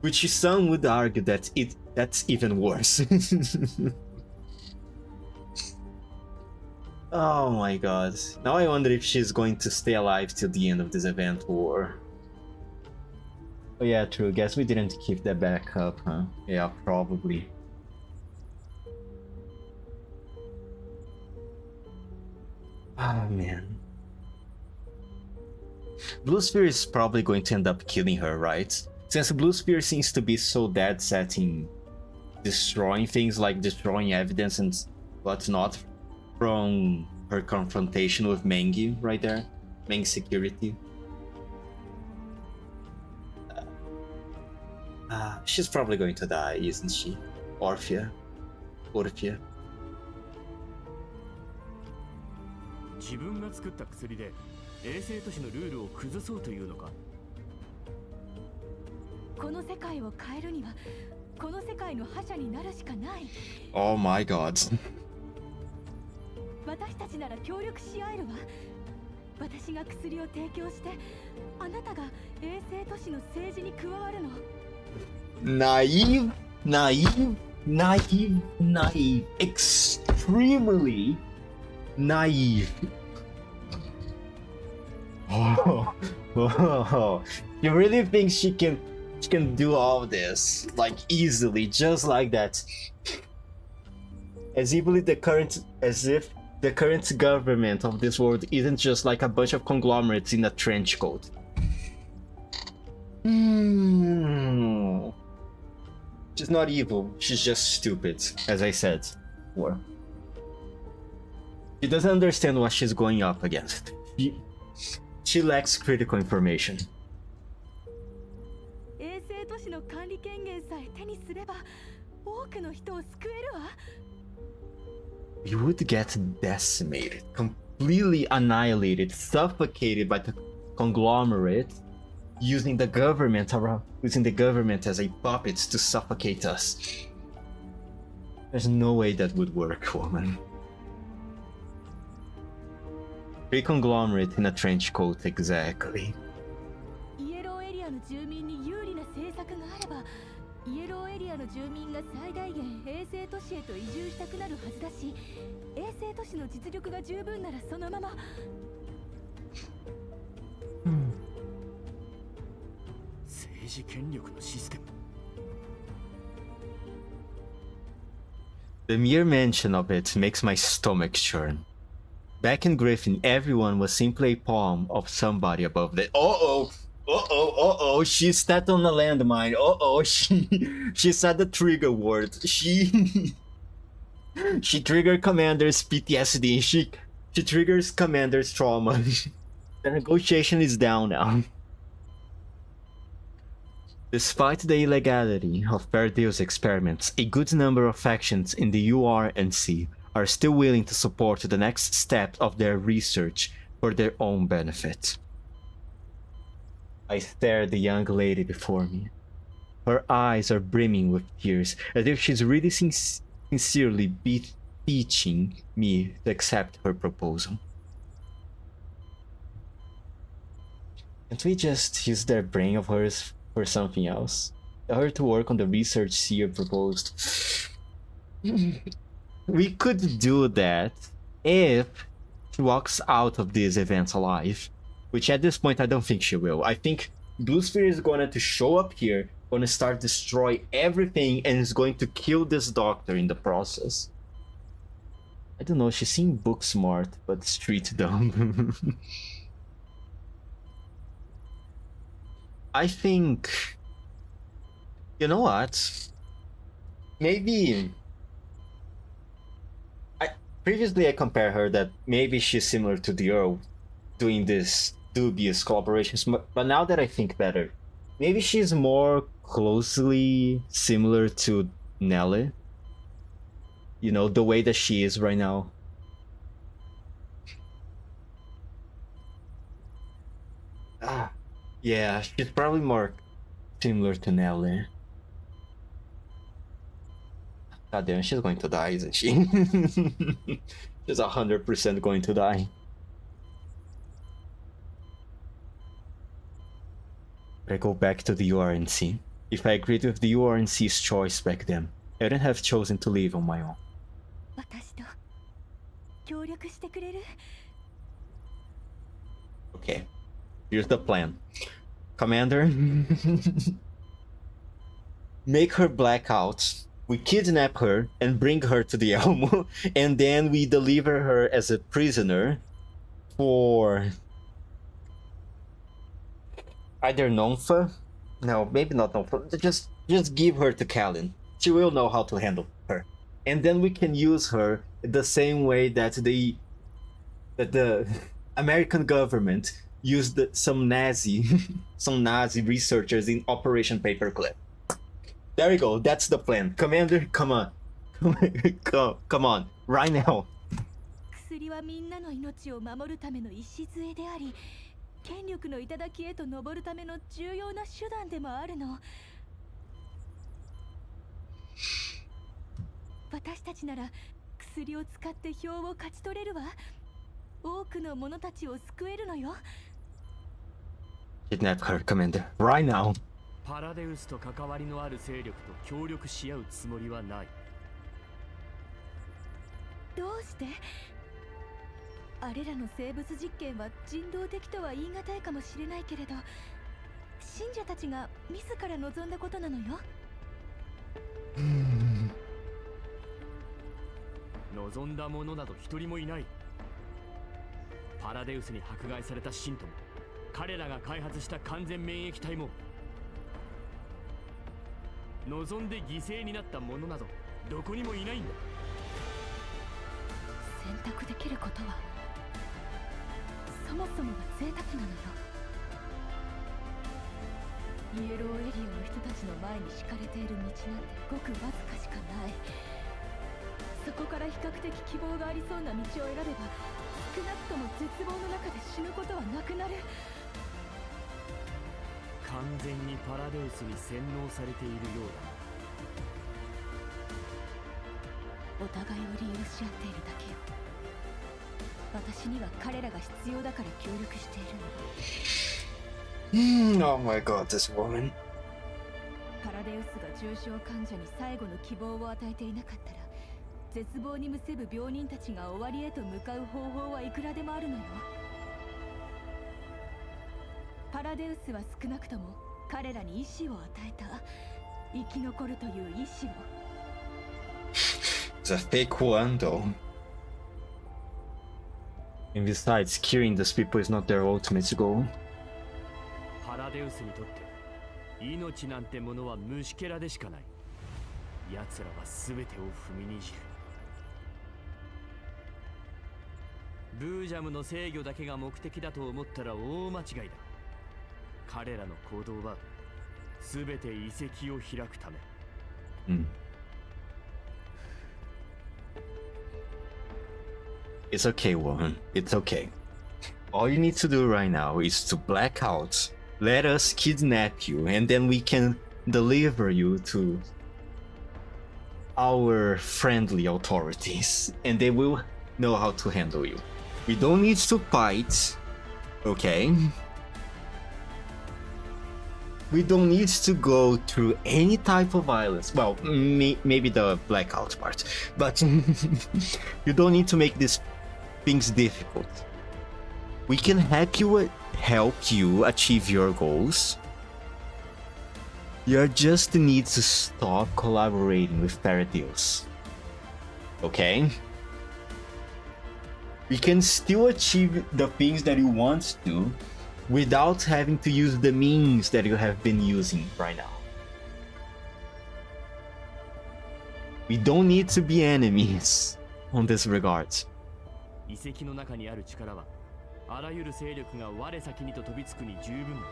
Which some would argue that that's even worse. Oh my god. Now I wonder if she's going to stay alive till the end of this event or... Oh yeah, true. Guess we didn't keep that back up, huh? Yeah, probably. Oh man. Blue Sphere is probably going to end up killing her, right? Since Blue Sphere seems to be so dead set in destroying things, like destroying evidence and whatnot, from her confrontation with Mengi right there. Mengi security. She's probably going to die, isn't she? Orphea. 自分が作った薬で衛星都市のルールを崩そうというのか。この世界を変えるにはこの世界の覇者になるしかない。 Oh my god. 私たちなら協力し合えるわ。私が薬を提供してあなたが衛星都市の政治に加わるの？ Naive, naive, naive, naive. Extremely naive. Oh, oh, you really think she can do all this like easily, just like that? As if the current government of this world isn't just like a bunch of conglomerates in a trench coat. She's not evil, she's just stupid, as I said before. She doesn't understand what she's going up against. She lacks critical information. 衛星都市の管理権限さえ手にすれば多くの人を救えるわ。You would get decimated, completely annihilated, suffocated by the conglomerate, using the government as a puppet to suffocate us. There's no way that would work, woman. Free conglomerate in a trench coat, exactly. イエローエリアの住民に有利な政策があれば、イエローエリアの住民が最大限衛星都市へと移住したくなるはずだし、衛星都市の実力が十分ならそのまま。政治権力のシステム。 The mere mention of it makes my stomach churn. Back in Griffin, everyone was simply a pawn of somebody above them. Uh-oh, she stepped on a landmine. She said the trigger word. She triggered Commander's PTSD. She triggers Commander's trauma. The negotiation is down now. Despite the illegality of Perdio's experiments, a good number of factions in the URNC are still willing to support the next step of their research for their own benefit. I stare at the young lady before me. Her eyes are brimming with tears, as if she's really sincerely beseeching me to accept her proposal. Can't we just use that brain of hers for something else? Tell her to work on the research Seer proposed. We could do that if she walks out of these events alive. Which at this point I don't think she will. I think Blue Sphere is going to show up here, going to start destroy everything, and is going to kill this doctor in the process. I don't know, she seemed book smart, but street dumb. I think... You know what? Maybe... Previously I compared her that maybe she's similar to the Earl, doing this dubious collaborations, but now that I think better, maybe she's more closely similar to Nelly. You know, the way that she is right now. Yeah, she's probably more similar to Nelly. God damn, she's going to die, isn't she? She's 100% going to die. I go back to the URNC. If I agreed with the URNC's choice back then, I wouldn't have chosen to live on my own. 私と協力してくれる？ Okay, here's the plan. Commander, make her black out. We kidnap her and bring her to the Elmo, and then we deliver her as a prisoner for either Nonfa? No, maybe not Nonfa. Just give her to Kalin. She will know how to handle her. And then we can use her the same way that the American government used some Nazi researchers in Operation Paperclip. There we go, that's the plan. Commander, come on. Come on, right now. 薬はみんなの命を守るための礎であり、権力の頂へと上るための重要な手段でもあるの。私たちなら薬を使って票を勝ち取れるわ。多くの者たちを救えるのよ。 Kidnap her, Commander. Right now. パラデウスと関わりのある勢力と協力し合うつもりはない。どうして？あれらの生物実験は人道的とは言い難いかもしれないけれど、信者たちが自ら望んだことなのよ。望んだ者など一人もいない。パラデウスに迫害された信徒も、彼らが開発した完全免疫体も、望んで犠牲になった者などどこにもいないんだ。選択できることはそもそもが贅沢なのよ。イエローエリアの人たちの前に敷かれている道なんてごくわずかしかない。そこから比較的希望がありそうな道を選べば、少なくとも絶望の中で死ぬことはなくなる。完全にパラデウスに洗脳されているようだ。お互いを利用し合っているだけよ。私には彼らが必要だから協力しているの。Oh my god, this woman. パラデウスが重症患者に最後の希望を与えていなかったら、絶望にむせぶ病人たちが終わりへと向かう方法はいくらでもあるのよ。パラデウスは少なくとも彼らに意志を与えた。生き残るという意志を。It's a fake one, though. And besides, curing those people is not their ultimate goal. パラデウスにとって命なんてものは虫けらでしかない。奴らは全てを踏みにじる。ブージャムの制御だけが目的だと思ったら大間違いだ。彼らの行動は全て遺跡を開くため。It's okay, woman. It's okay. All you need to do right now is to black out. Let us kidnap you, and then we can deliver you to our friendly authorities, and they will know how to handle you. We don't need to fight, okay? We don't need to go through any type of violence. Well, maybe the blackout part, but you don't need to make these things difficult. We can help you achieve your goals. You just need to stop collaborating with Paradise. Okay? We can still achieve the things that you want to without having to use the means that you have been using right now. We don't need to be enemies on this regard. 遺跡の中にある力はあらゆる勢力が我先にと飛びつくに十分だ。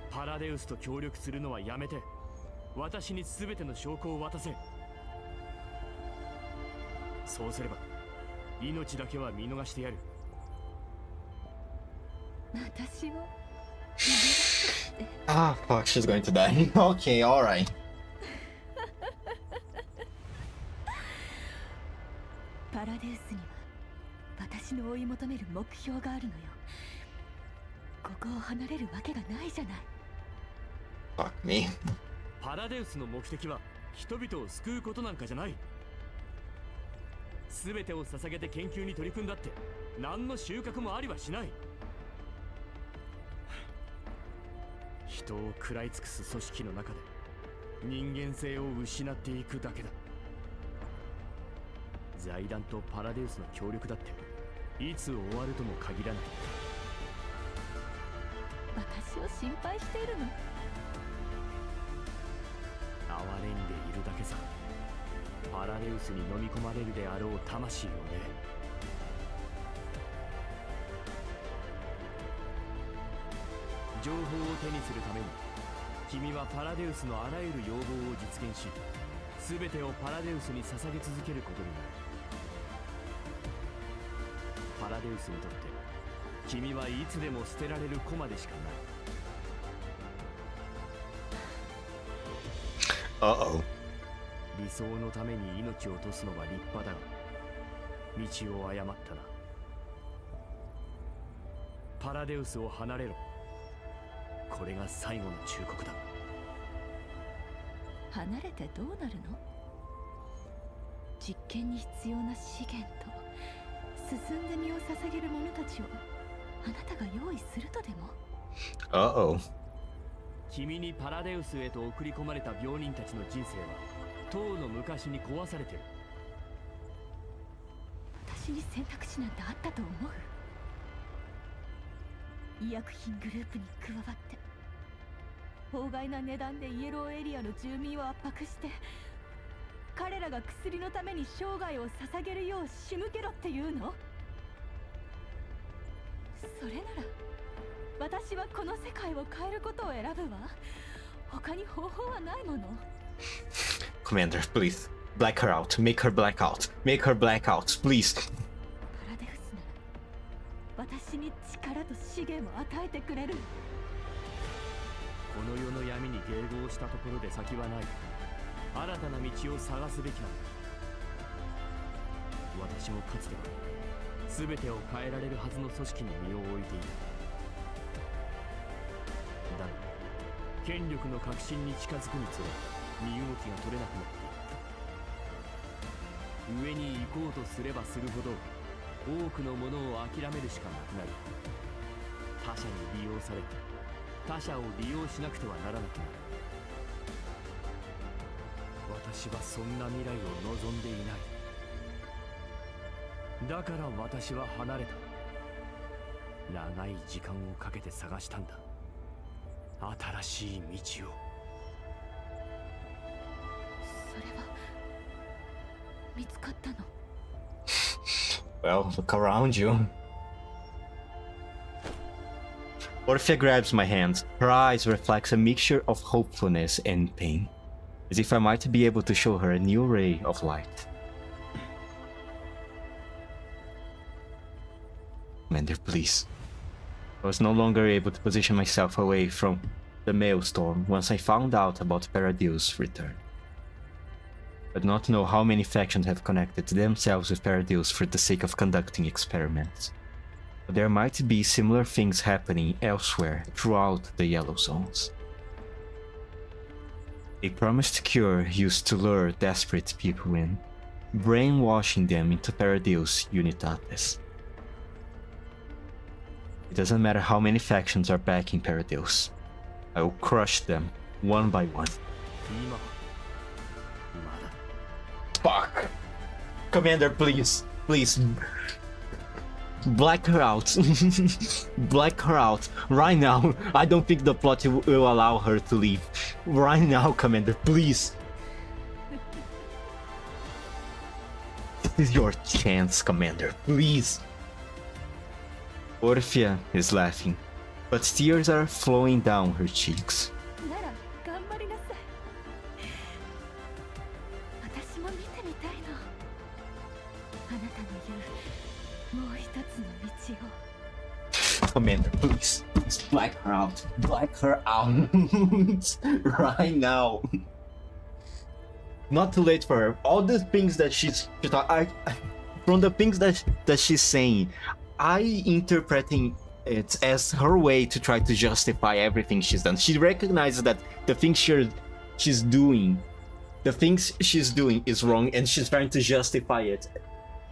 パラデウスと協力するのはやめて、私に全ての証拠を渡せ。そうすれば命だけは見逃してやる。私を Ah, fuck, she's going to die. Okay, alright. パラデウスには私の追い求める目標があるのよ。ここを離れるわけがないじゃない。Fuck me. パラデウスの目的は人々を救うことなんかじゃない。全てを捧げて研究に取り組んだって何の収穫もありはしない。人を食らい尽くす組織の中で人間性を失っていくだけだ。財団とパラデウスの協力だっていつ終わるとも限らない。私を心配しているの？哀れんでいるだけさ。パラデウスに飲み込まれるであろう魂をね。情報を手にするために君はパラデウスのあらゆる要望を実現し、全てをパラデウスに捧げ続けることになる。パラデウスにとって君はいつでも捨てられる駒でしかない。Uh-oh. 理想のために命を落とすのは立派だが、道を誤ったな。パラデウスを離れろ。これが最後の忠告だ。離れてどうなるの？実験に必要な資源と進んで身を捧げる者たちをあなたが用意するとでも？ Uh-oh. 君にパラデウスへと送り込まれた病人たちの人生はとうの昔に壊されてる。私に選択肢なんてあったと思う？医薬品グループに加わって法外な値段でイエローエリアの住民を圧迫して彼らが薬のために生涯を捧げるよう仕向けろっていうの？それなら私はこの世界を変えることを選ぶわ。他に方法はないもの。 Commander, please. Black her out. Make her black out. Make her black out, please. パラデウスなら私に力と資源を与えてくれる。この世の闇に迎合したところで先はない。新たな道を探すべきなんだ。私もかつては全てを変えられるはずの組織に身を置いていた。だが権力の核心に近づくにつれ身動きが取れなくなっていった。上に行こうとすればするほど多くのものを諦めるしかなくなり、他者に利用され他者を利用しなくてはならなくなる。私はそんな未来を望んでいない。だから私は離れた。長い時間をかけて探したんだ、新しい道を。それは見つかったの？ Well, look around you. Orphea grabs my hand. Her eyes reflect a mixture of hopefulness and pain, as if I might be able to show her a new ray of light. Commander, please. I was no longer able to position myself away from the maelstrom once I found out about Paradil's return. I do not know how many factions have connected themselves with Paradil's for the sake of conducting experiments. But there might be similar things happening elsewhere throughout the Yellow Zones. A promised cure used to lure desperate people in, brainwashing them into Paradil's Unitates. It doesn't matter how many factions are backing Paradil's. I will crush them one by one. Fuck! Commander, please. Please. Black her out. Black her out. Right now. I don't think the plot will allow her to leave. Right now, Commander, please. This is your chance, Commander. Please. Orphea is laughing, but tears are flowing down her cheeks. なら頑張りなさい。私も見てみたいの。あなたの言うもう一つの道を。Commander, please. Just black her out. Black her out. Right now. Not too late for her. All the things that from the things that she's saying, I interpreting it as her way to try to justify everything she's done. She recognizes that the things she's doing is wrong, and she's trying to justify it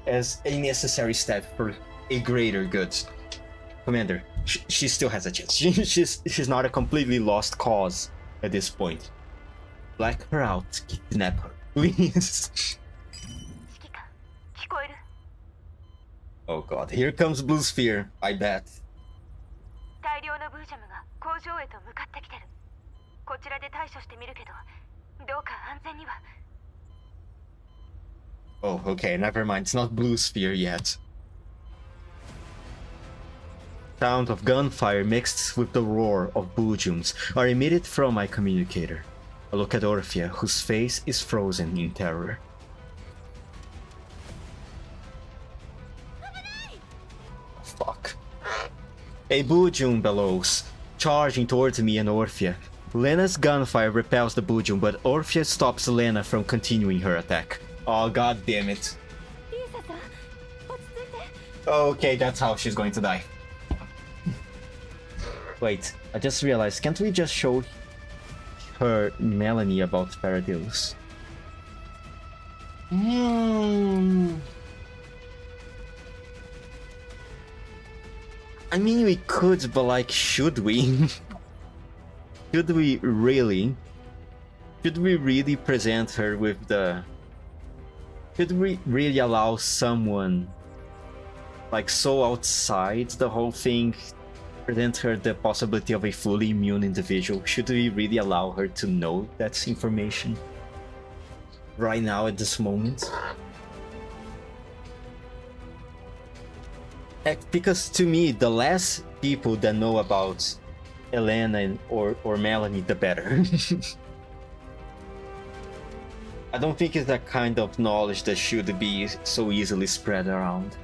as a necessary step for a greater good. Commander, she still has a chance. She's not a completely lost cause at this point. Black her out, kidnap her, please. 指揮官、聞こえる？ Oh god, here comes Blue Sphere, I bet. 大量のブージャムが工場へと向かってきてる。こちらで対処してみるけど、どうか安全には。Oh, okay, never mind. It's not Blue Sphere yet. Sound of gunfire mixed with the roar of boojums are emitted from my communicator. I look at Orphea, whose face is frozen in terror. Fuck. A boojum bellows, charging towards me and Orphea. Lena's gunfire repels the boojum, but Orphea stops Lena from continuing her attack. Oh, god damn it. リーサさん、Okay, that's how she's going to die. Wait, I just realized, can't we just show her Melanie about Paradise? I mean, we could, but like, should we? Should we really? Should we really present her with the... Should we really allow someone like so outside the whole thing present her the possibility of a fully immune individual? Should we really allow her to know that information right now at this moment? Because to me, the less people that know about Elena or Melanie, the better. I don't think it's that kind of knowledge that should be so easily spread around.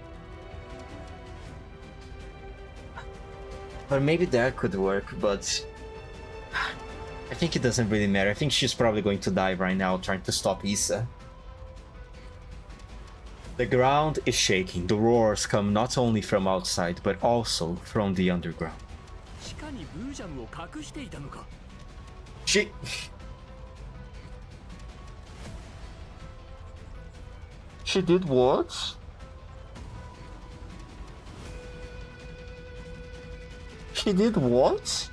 Or maybe that could work, but I think it doesn't really matter. I think she's probably going to die right now trying to stop Issa. The ground is shaking. The roars come not only from outside, but also from the underground. She... She did what? She did what?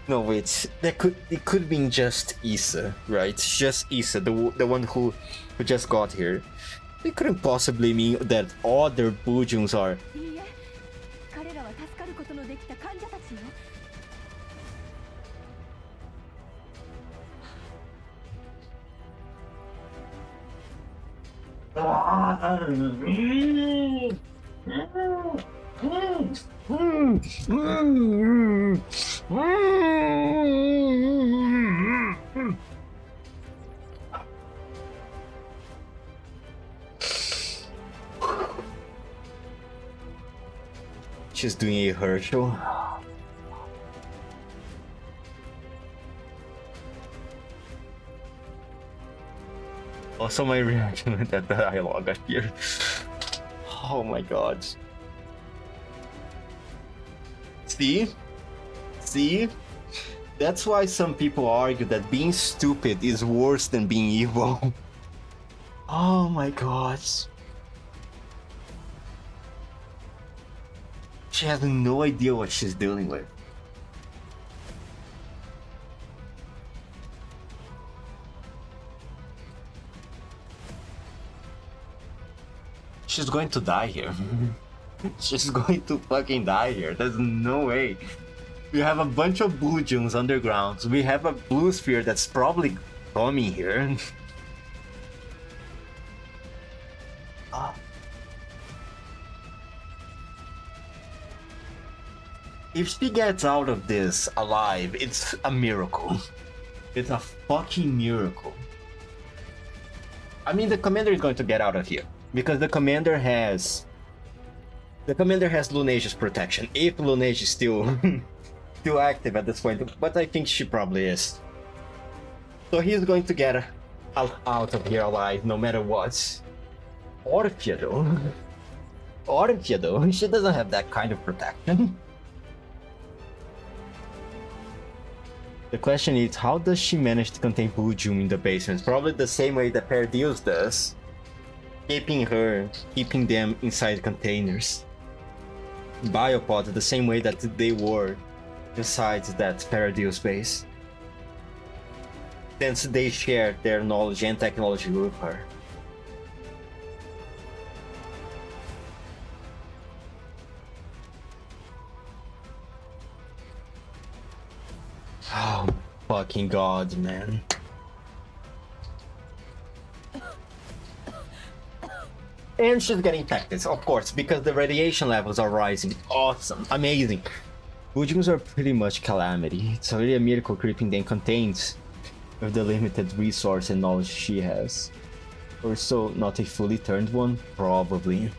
No, wait. It could be just Issa, right? Just Issa, the one who just got here. It couldn't possibly mean that other Bujuns are. She's doing a Herschel. Also, my reaction with that dialogue here. Oh my god. See? See? That's why some people argue that being stupid is worse than being evil. Oh my god. She has no idea what she's dealing with. She's going to die here. She's going to fucking die here. There's no way. We have a bunch of Bujuns underground. We have a blue sphere that's probably coming here. If she gets out of this alive, it's a miracle. It's a fucking miracle. I mean, the commander is going to get out of here because the commander has Lunasia's protection. If Lunasia is still active at this point, but I think she probably is. So he's going to get out of here alive no matter what. Orphea though, she doesn't have that kind of protection. The question is, how does she manage to contain Bujum in the basement? Probably the same way that Perdius does. Keeping them inside containers. Biopod the same way that they were inside that Perdius base. Since they shared their knowledge and technology with her. Oh, fucking god, man. And she's getting infected, of course, because the radiation levels are rising. Awesome, amazing. Bujuns are pretty much calamity. It's already a miracle creeping them contains with the limited resource and knowledge she has. Or so, not a fully turned one? Probably.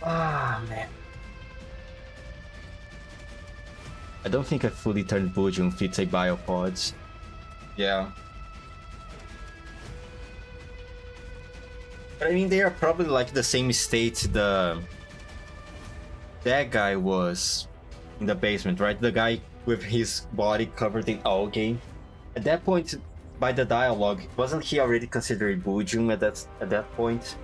Ah, man. I don't think a fully turned Bujum fits a biopod. Yeah. But I mean, they are probably like the same state that guy was in the basement, right? The guy with his body covered in algae. At that point, by the dialogue, wasn't he already considered Bujum at that point?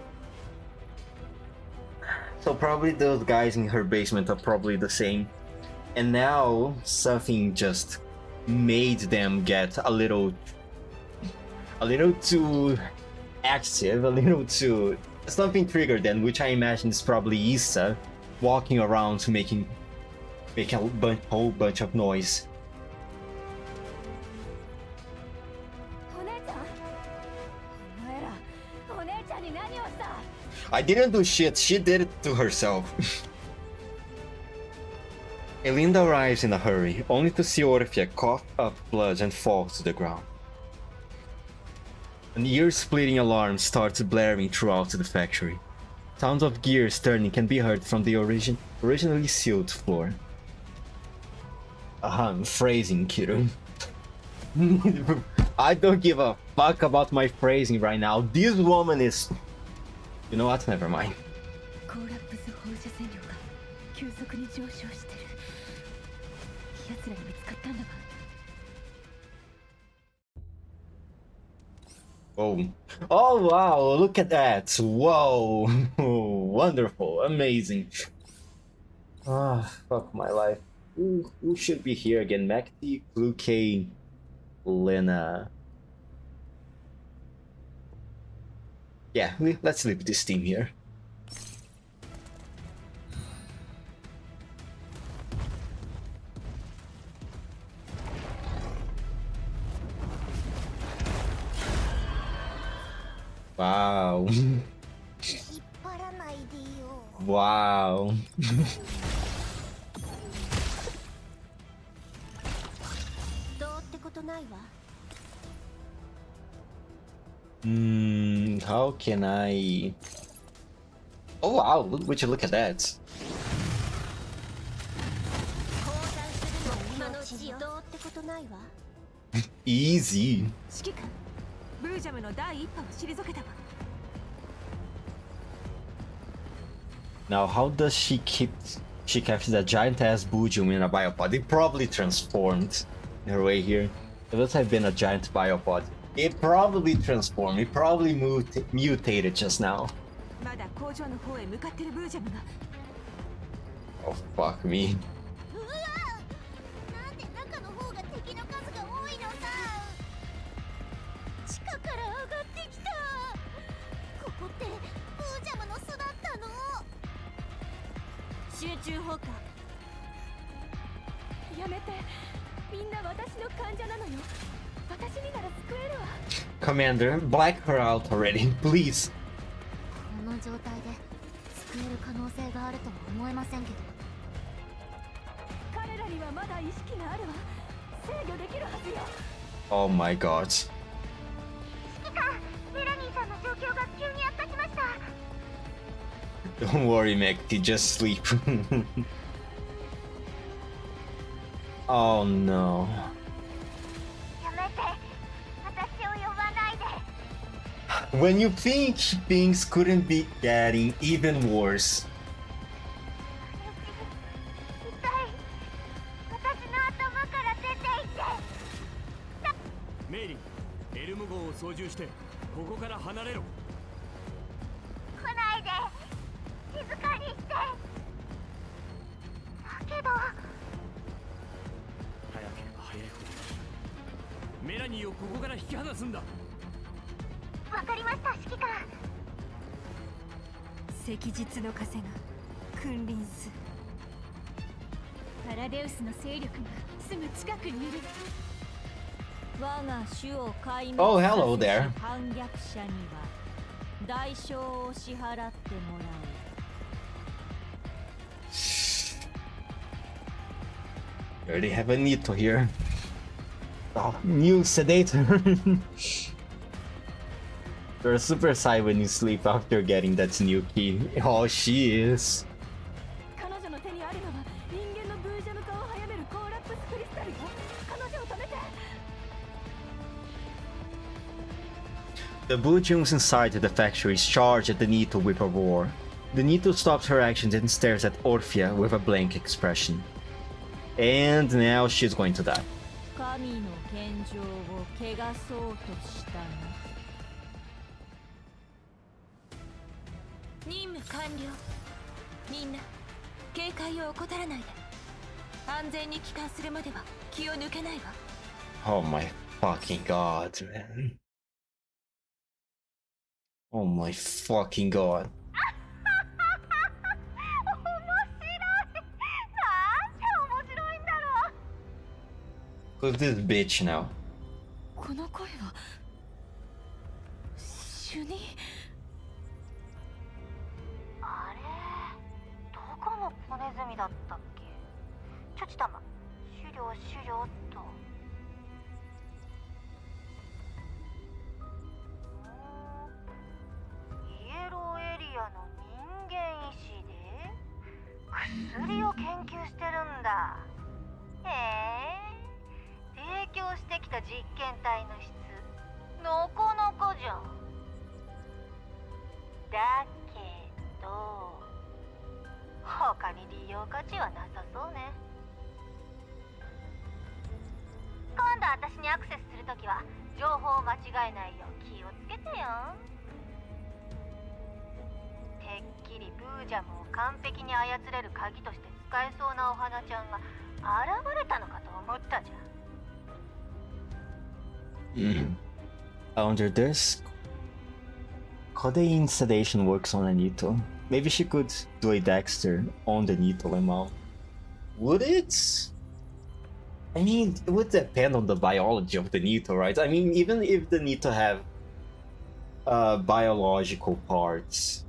So probably those guys in her basement are probably the same. And now something just made them get a little too active, a little too... Something triggered them, which I imagine is probably Issa walking around making a whole bunch of noise. I didn't do shit, she did it to herself. Elinda arrives in a hurry, only to see Orphea cough up blood and fall to the ground. An ear-splitting alarm starts blaring throughout the factory. Sounds of gears turning can be heard from the originally sealed floor. I'm phrasing, kiddo. I don't give a fuck about my phrasing right now. This woman is... You know what? Never mind. Oh. Oh wow, look at that. Whoa. Wonderful. Amazing. Ah, fuck my life. Who should be here again? Macti, Luke, Lena. Yeah, let's leave this team here. Wow. Wow. How can I... Oh wow, would you look at that? Easy. Now, how does she catch that giant ass Bujum in a biopod? It probably transformed in her way here. It must have been a giant biopod. It probably transformed. It probably mutated just now. Oh fuck me. Commander, black her out already, please. Oh my god. Don't worry, Mekti, just sleep. Oh no. When you think things couldn't be getting even worse. Oh, hello there. You already have a Nito here. Oh, new sedator. You're super shy when you sleep after getting that new key. Oh, she is. The Bujums inside the factories charge at the Nito with a roar. The Nito stops her actions and stares at Orphea with a blank expression. And now she's going to die. 神の献上を汚そうとしたな。任務完了。みんな警戒を怠らないで。安全に帰還するまでは気を抜けないわ。 Oh my fucking god, man. Oh my fucking god. 面白い。なんて面白いんだろう。 Who's this bitch now? この声は主任。あれ、どこの小ネズミだったっけ。ちょちたま、狩猟っと。イエローエリアの人間石で薬を研究してるんだ。へえ、提供してきた実験体の質のこのこじゃん。だけど他に利用価値はなさそうね。今度私にアクセスするときは情報を間違えないよう気をつけてよ。てっきりブージャムを完璧に操れる鍵として使えそうなお花ちゃんが現れたのかと思ったじゃん。Under this, codeine sedation works on a Nito. Maybe she could do a Dexter on the Nito Lemao. Would it? I mean, it would depend on the biology of the Nito, right? I mean, even if the Nito have biological parts,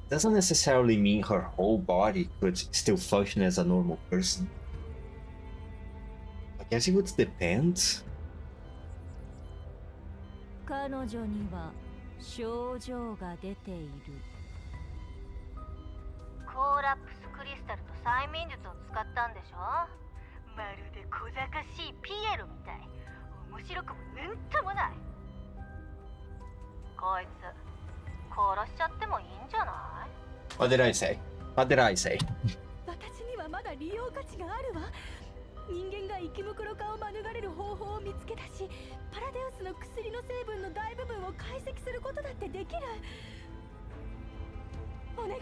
doesn't necessarily mean her whole body could still function as a normal person. I guess it would depend. 彼女には症状が出ている。コーラプスクリスタルと催眠術を使ったんでしょ。まるで小賢しいピエロみたい。面白くもなんともない。こいつ殺しちゃってもいいんじゃない？ What did I say? What did I say? 私にはまだ利用価値があるわ。人間が生きむくろ化を免れる方法を見つけ出し、パラデウスの薬の成分の大部分を解析することだってできる。お願い、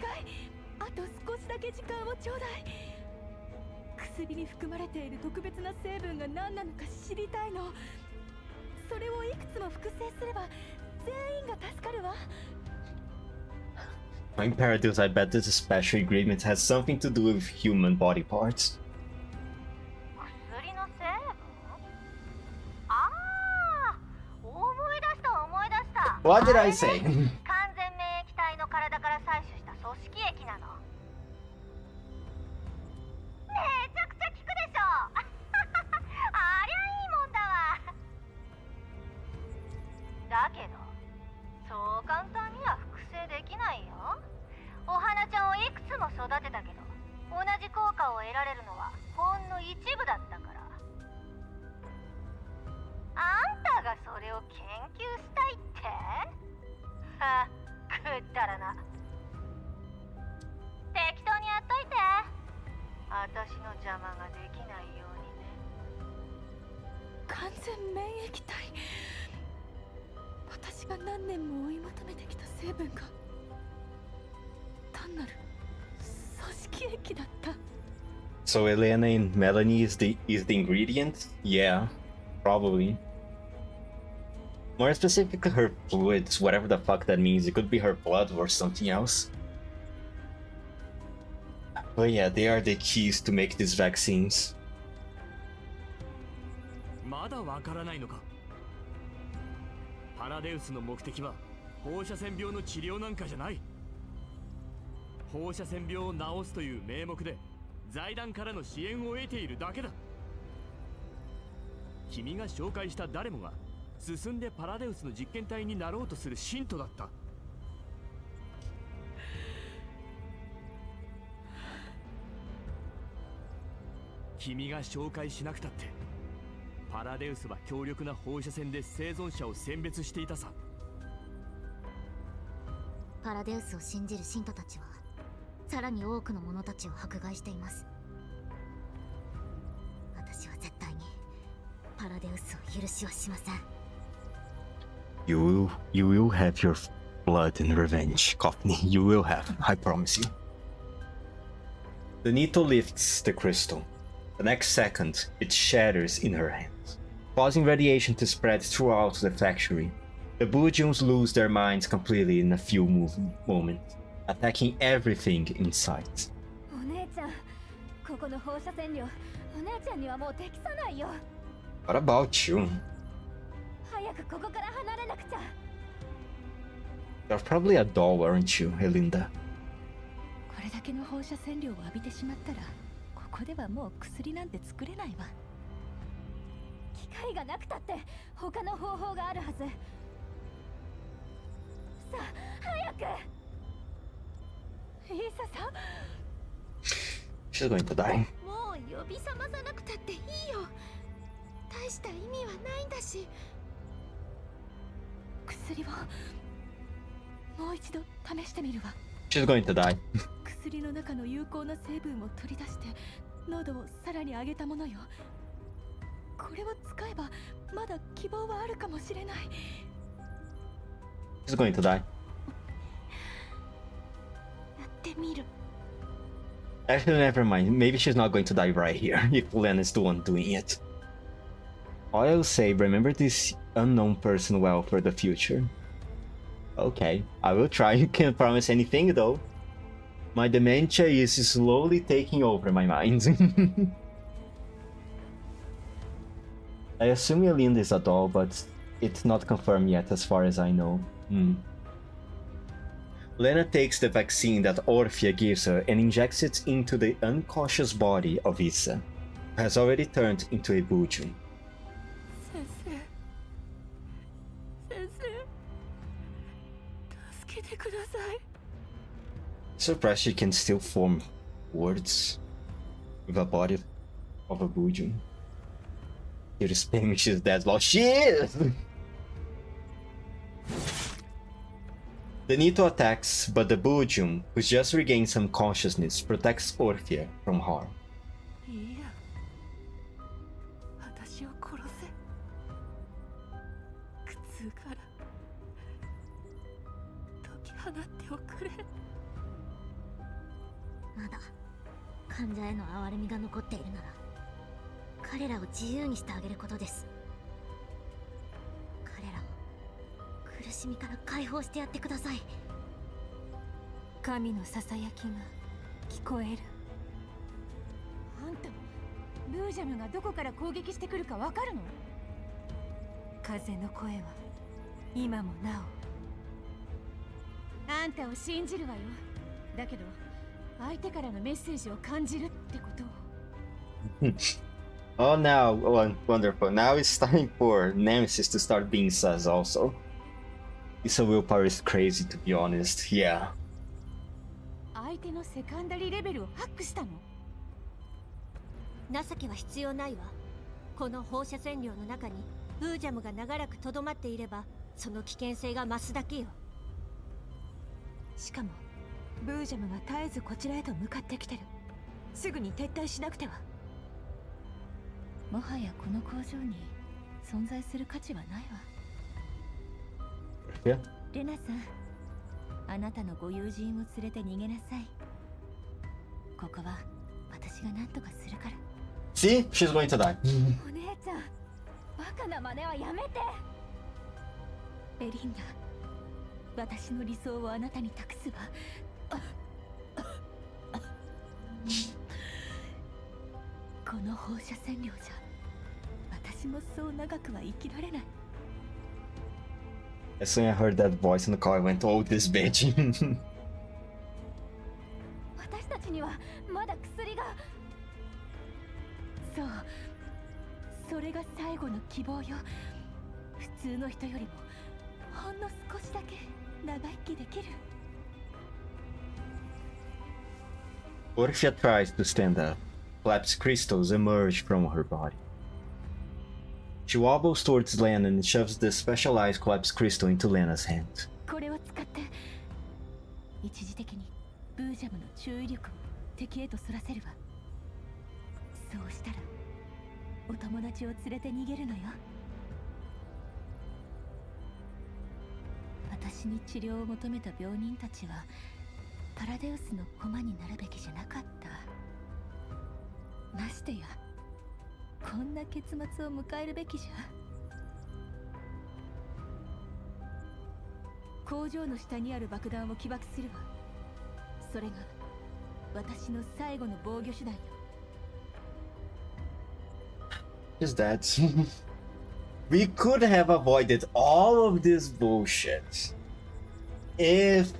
あと少しだけ時間をちょうだい。薬に含まれている特別な成分が何なのか知りたいの。それをいくつも複製すれば全員が助かるわ。In Paradox, I bet this special ingredient has something to do with human body parts. 薬の成分？ああ、思い出した。 What did I say? 完全免疫体の体から採取した組織液なの。めちゃくちゃ効くでしょ。ありゃいいもんだわ。だけどそう簡単には複製できないよ。お花ちゃんをいくつも育てたけど同じ効果を得られるのはほんの一部だったから。あんたがそれを研究したいって？はっ、くったらな。適当にやっといて。私の邪魔ができないようにね。完全免疫体。私が何年も追い求めてきた成分が単なる組織液だった。 So Elena and Melanie is the ingredient? Yeah, probably. More specifically, her fluids, whatever the fuck that means. It could be her blood or something else. But yeah, they are the keys to make these vaccines. まだわからないのか。パラデウスの目的は放射線病の治療なんかじゃない。放射線病を治すという名目で財団からの支援を得ているだけだ。君が紹介した誰もが進んでパラデウスの実験体になろうとする信徒だった。君が紹介しなくたってパラデウスは強力な放射線で生存者を選別していたさ。パラデウスを信じる信徒たちはさらに多くの者たちを迫害しています。私は絶対にパラデウスを許しはしません。You will have your blood and revenge, Coffney. You will have, I promise you. Benito lifts the crystal. The next second, it shatters in her hands, causing radiation to spread throughout the factory. The Bujians lose their minds completely in a few moments, attacking everything in sight. お姉ちゃん、ここの放射線量、お姉ちゃんにはもう適さないよ。 What about you? 早くここから離れなくちゃ。 You're probably a doll, aren't you, Elinda? これだけの放射線量を浴びてしまったら、ここではもう薬なんて作れないわ。機械がなくたって他の方法があるはず。さあ、早く。イーサさん、 She's going to die. もう呼び覚まさなくたっていいよ。大した意味はないんだし。薬をもう一度試してみるわ。 She's going to die. 薬の中の有効な成分を取り出して濃度をさらに上げたものよ。これを使えばまだ希望はあるかもしれない。 She's going to die. やってみる。 Actually, never mind. Maybe she's not going to die right here if Len is the one doing it. All I'll say, remember this unknown person well for the future. Okay, I will try. Can't promise anything though. My dementia is slowly taking over my mind. I assume Elinda is a doll, but it's not confirmed yet as far as I know. Lena takes the vaccine that Orphea gives her and injects it into the unconscious body of Issa, who has already turned into a Bujun. 先生、先生、助けてください。 Surprised she can still form words with a body of a Bujun. You're spinning, she's dead. Well, she is! Benito attacks, but the Bujum, who's just regained some consciousness, protects Orphea from harm. いいや、私を殺せ。苦痛から解き放っておくれ。まだ患者への憐れみが残っているなら、彼らを自由にしてあげることです。彼らを苦しみから解放してやってください。神のささやきが聞こえる。あんた、ブージャムがどこから攻撃してくるかわかるの？風の声は今もなお。あんたを信じるわよ。だけど相手からのメッセージを感じるってことを。Oh, now, wonderful. Now it's time for Nemesis to start being sus also. Issa willpower is crazy, to be honest. Yeah. 相手のセカンダリーレベルをハックしたの？情けは必要ないわ。この放射線量の中にブージャムが長らくとどまっていれば、その危険性が増すだけよ。しかもブージャムが絶えずこちらへと向かってきてる。すぐに撤退しなくては。もはやこの工場に存在する価値はないわ。 Yeah. レナさん、あなたのご友人を連れて逃げなさい。ここは私が何とかするから。 See? She's going to die. お姉ちゃん、バカな真似はやめて。エリンダ、私の理想をあなたに託すわ。この放射線量じゃ私もそう長くは生きられない。 As soon as I heard that voice in the car, I went, oh, this bitch. 私たちにはまだ薬が。そう、それが最後の希望よ。普通の人よりもほんの少しだけ長生きできる。 Orphea tries to stand up. Collapsed crystals emerge from her body. She wobbles towards Lena and shoves the specialized collapsed crystal into Lena's hand. これを使って一時的にブージャムの注意力を敵へとそらせるわ。そうしたらお友達を連れて逃げるのよ。私に治療を求めた病人たちはパラデウスの駒になるべきじゃなかった。ましてやこんな結末を迎えるべきじゃ。工場の下にある爆弾を起爆するわ。それが私の最後の防御手段よ。Is that we could have avoided all of this bullshit if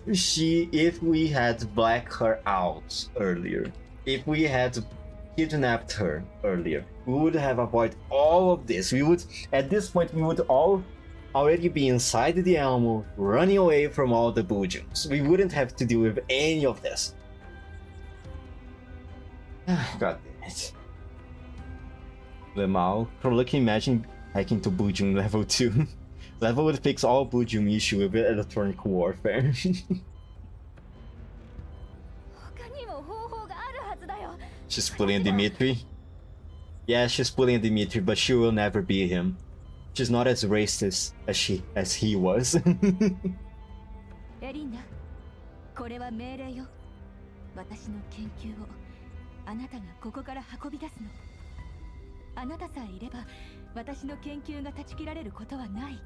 we had blacked her out earlier. If we had kidnapped her earlier, we would have avoided all of this. We would, at this point, we would all already be inside the Elmo, running away from all the Bujums. We wouldn't have to deal with any of this. God damn it. Lemal, look, imagine hacking to Bujum level 2. Level would fix all Bujum issue with electronic warfare. 他にも方法があるはずだよ。 She's pulling Dimitri. Yeah, she's pulling Dimitri, but she will never be him. She's not as racist as he was. エリンダ、これは命令よ。私の研究をあなたがここから運び出すの。あなたさえいれば私の研究が断ち切られることはない。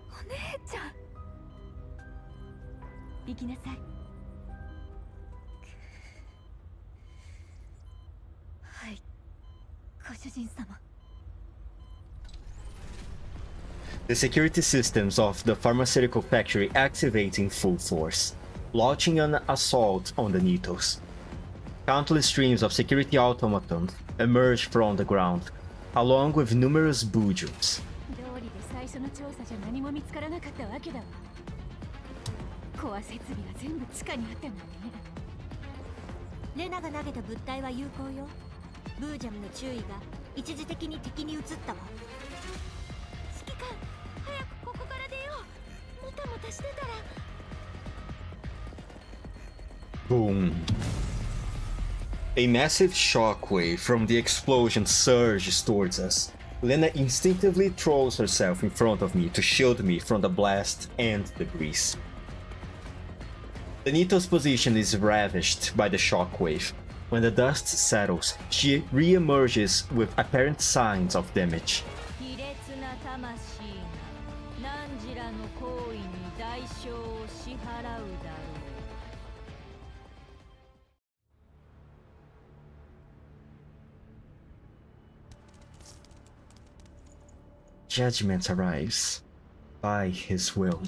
お姉ちゃん、行きなさい。はい、ご主人様。The security systems of the pharmaceutical factory activate in full force, launching an assault on the Nitos. Countless streams of security automatons emerge from the ground, along with numerous Bujums. 道理で最初の調査じゃ何も見つからなかったわけだわ。コア設備が全部地下にあったなんてね。レナが投げた物体は有効よ。ブージャムの注意が一時的に敵に移ったわ。指揮官、早くここから出よう。もたもたしてたら。 Boom. A massive shockwave from the explosion surges towards us. Lena instinctively throws herself in front of me to shield me from the blast and debris. The Nito's position is ravished by the shockwave. When the dust settles, she re-emerges with apparent signs of damage. 卑劣な魂が汝らの行為に代償を支払うだろう。 Judgment arrives by his will.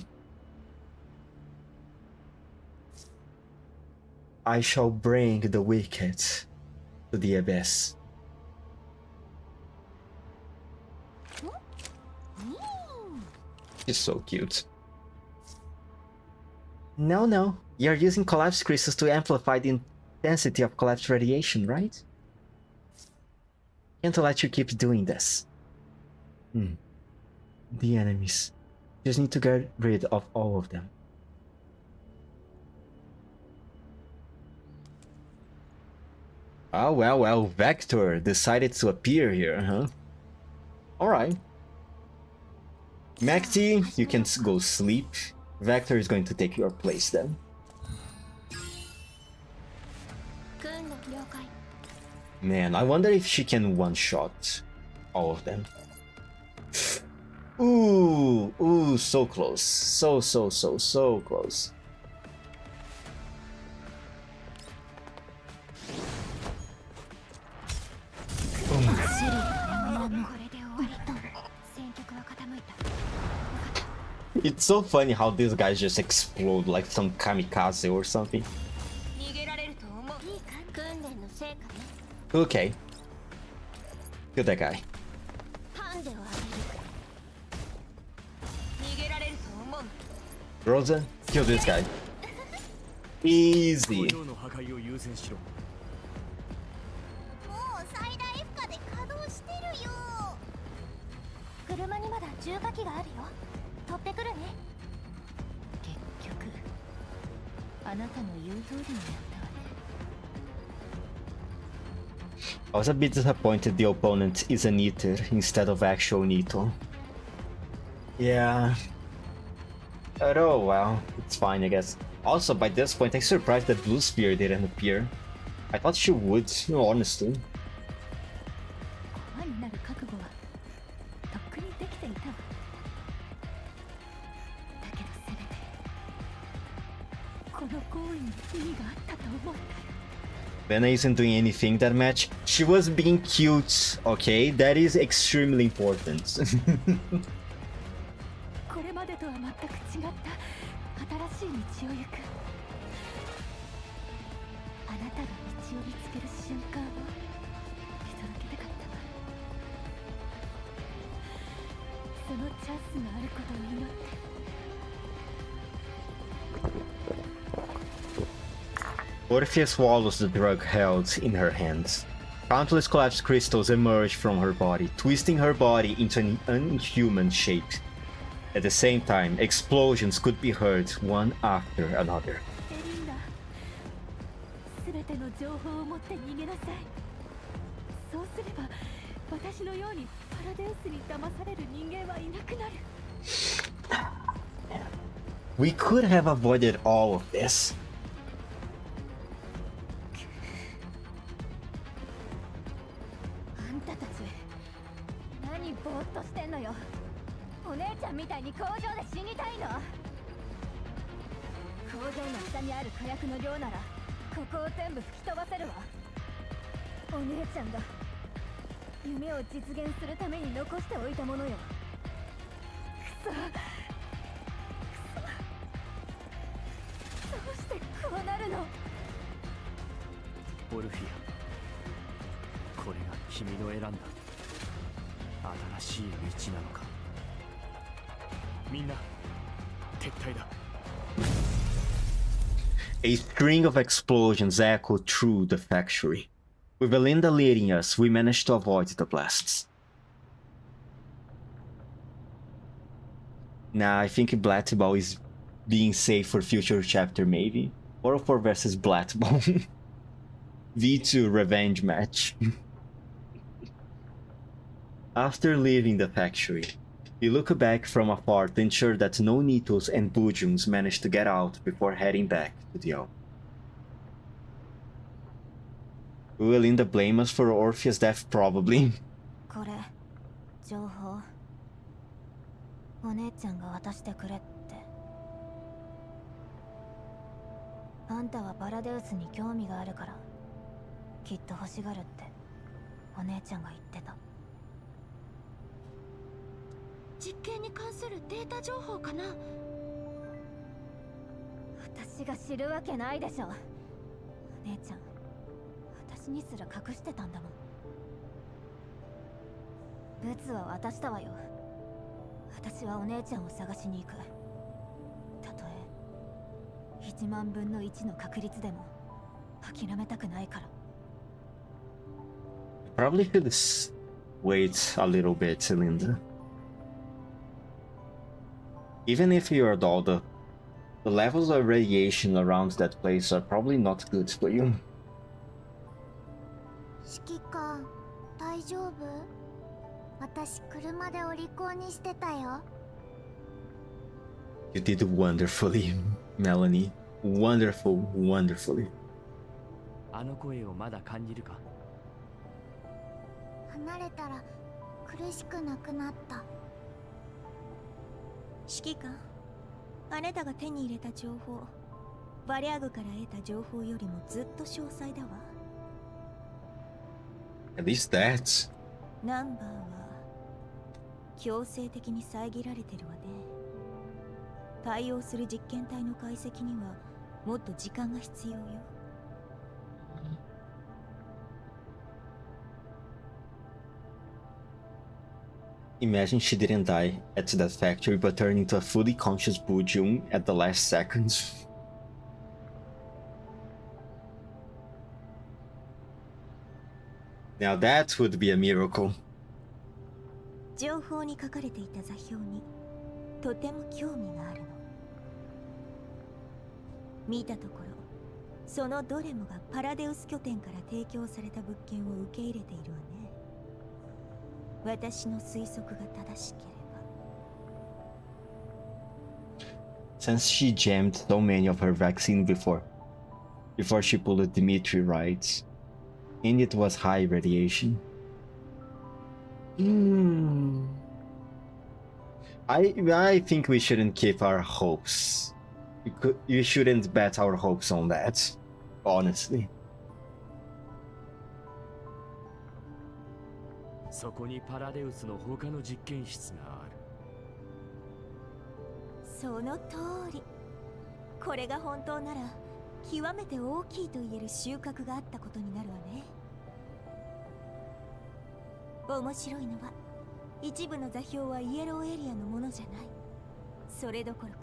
I shall bring the wicked to the abyss. She's so cute. No, you're using collapse crystals to amplify the intensity of collapse radiation, right? Can't let you keep doing this. The enemies. Just need to get rid of all of them. Oh, well, Vector decided to appear here, huh? Alright. Macti, you can go sleep. Vector is going to take your place then. 軍の了解。 Man, I wonder if she can one-shot all of them. Ooh, so close. So close. It's so funny how these guys just explode like some kamikaze or something. 逃げられると思う。いいか、訓練の成果ね。 Okay. Kill that guy. ハンデをあげる。逃げられると思う。 Rosa, kill this guy. Easy. 工場の破壊を優先しろ。もう最大負荷で稼働してるよ。車にまだ重火器があるよ。取ってくるね。結局あなたの言う通りにやったわね。 I was a bit disappointed the opponent is an eater instead of actual Nito. Yeah. But oh well, it's fine I guess. Also, by this point, I'm surprised that Blue Spear didn't appear. I thought she would, honestly. 怖になる覚悟はとっくにできていたわ。だけどせめてこの行為に意味があったと思ったよ。 Lena isn't doing anything that match. She was being cute, okay? That is extremely important. これまでとは全く違った新しい道を行く。あなたが道を見つける瞬間を見届けたかったわ。そのチャンスがあることを祈って。 Orpheus swallows the drug held in her hands. Countless collapsed crystals emerge from her body, twisting her body into an unhuman shape. At the same time, explosions could be heard one after another. エリンダ、すべての情報を持って逃げなさい。そうすれば、私のようにパラデウスに騙される人間はいなくなる。We could have avoided all of this. あんたたち、何ぼーっとしてんのよ。お姉ちゃんみたいに工場で死にたいの？工場の下にある火薬の量ならここを全部吹き飛ばせるわ。お姉ちゃんが夢を実現するために残しておいたものよ。くそ、くそ、どうしてこうなるの？オルフィア、これが君の選んだ新しい道なのか。みんな撤退だ。 A string of explosions echoed through the factory. With Belinda leading us, we managed to avoid the blasts. Nah, I think Blattball is being safe for future chapter maybe. 404 versus Blattball. V2 revenge match. After leaving the factory, we look back from afar to ensure that no Nitos and Bujums managed to get out before heading back to the Elm. Will Linda blame us for Orpheus' death? Probably. これ情報お姉ちゃんが渡してくれって。あんたはパラデウスに興味があるからきっと欲しがるってお姉ちゃんが言ってた。実験に関するデータ情報かな。私が知るわけないでしょ。お姉ちゃん私にすら隠してたんだもん。ブツは渡したわよ。私はお姉ちゃんを探しに行く。たとえ1万分の1の確率でも諦めたくないから。 Probably should wait a little bit, Linda. Even if you're all the levels of radiation around that place are probably not good for you. 指揮官、大丈夫？私車でお利口にしてたよ。You did wonderfully, Melanie. Wonderful, wonderfully. あの声をまだ感じるか。離れたら苦しくなくなった。指揮官、あなたが手に入れた情報、バリャーグから得た情報よりもずっと詳細だわ。At least that. ナンバーは強制的に遮られてるわね。対応する実験体の解析にはもっと時間が必要よ。Imagine she didn't die at that factory but turned into a fully conscious Bujum at the last seconds. Now that would be a miracle. 情報に書かれていた座標にとても興味があるの。見たところ、そのどれもがパラデウス拠点から提供された物件を受け入れているわね。私の推測が正しければ。Since she jammed so many of her vaccine before she pulled Dimitri right, and it was high radiation. I think we shouldn't keep our hopes. We shouldn't bet our hopes on that, honestly. そこにパラデウスの他の実験室がある。その通り。これが本当なら極めて大きいと言える収穫があったことになるわね。面白いのは一部の座標はイエローエリアのものじゃない。それどころか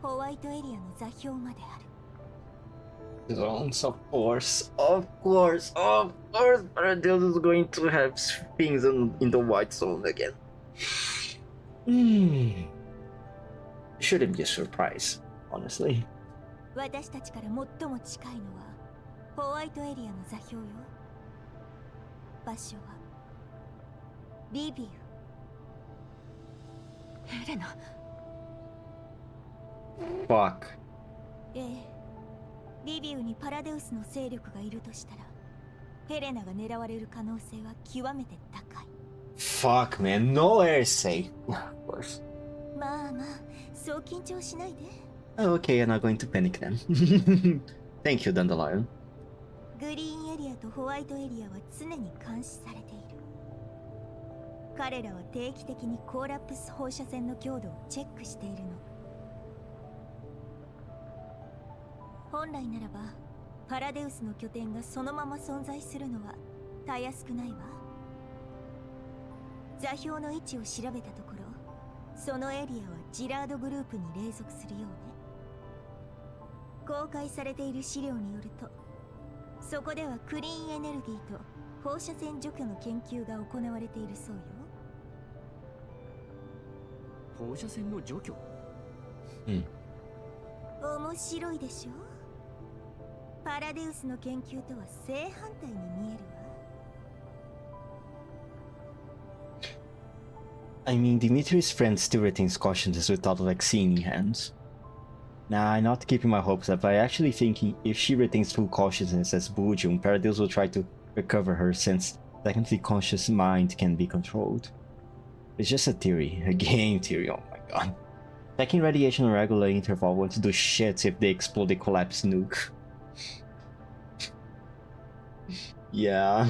ホワイトエリアの座標まである。Zones, of course. Paradeus is going to have things in the white zone again. Shouldn't be a surprise, honestly. 私たちから最も近いのはホワイトエリアの座標よ。場所はリビウ。ヘレナ。Fuck. ええ、リビウにパラデウスの勢力がいるとしたら、ヘレナが狙われる可能性は極めて高い。Fuck, man. No air safe. Of course. まあまあ、そう緊張しないで。Okay, I'm not going to panic then. Thank you, Dandelion. グリーンエリアとホワイトエリアは常に監視されている。彼らは定期的にコーラプス放射線の強度をチェックしているの。本来ならばパラデウスの拠点がそのまま存在するのはたやすくないわ。座標の位置を調べたところ、そのエリアはジラードグループに隷属するようね。公開されている資料によると、そこではクリーンエネルギーと放射線除去の研究が行われているそうよ。放射線の除去。面白いでしょ。パラデウスの研究とは正反対に見えるわ。I mean, Dimitri's friend still retains consciousness without a vaccine in hand. Nah, not keeping my hopes up. I actually think if she retains full consciousness as Bujum, Paradeus will try to recover her since technically conscious mind can be controlled. It's just a theory, a game theory, oh my god. Taking radiation on regular interval won't do shit if they explode the collapse nuke. Yeah.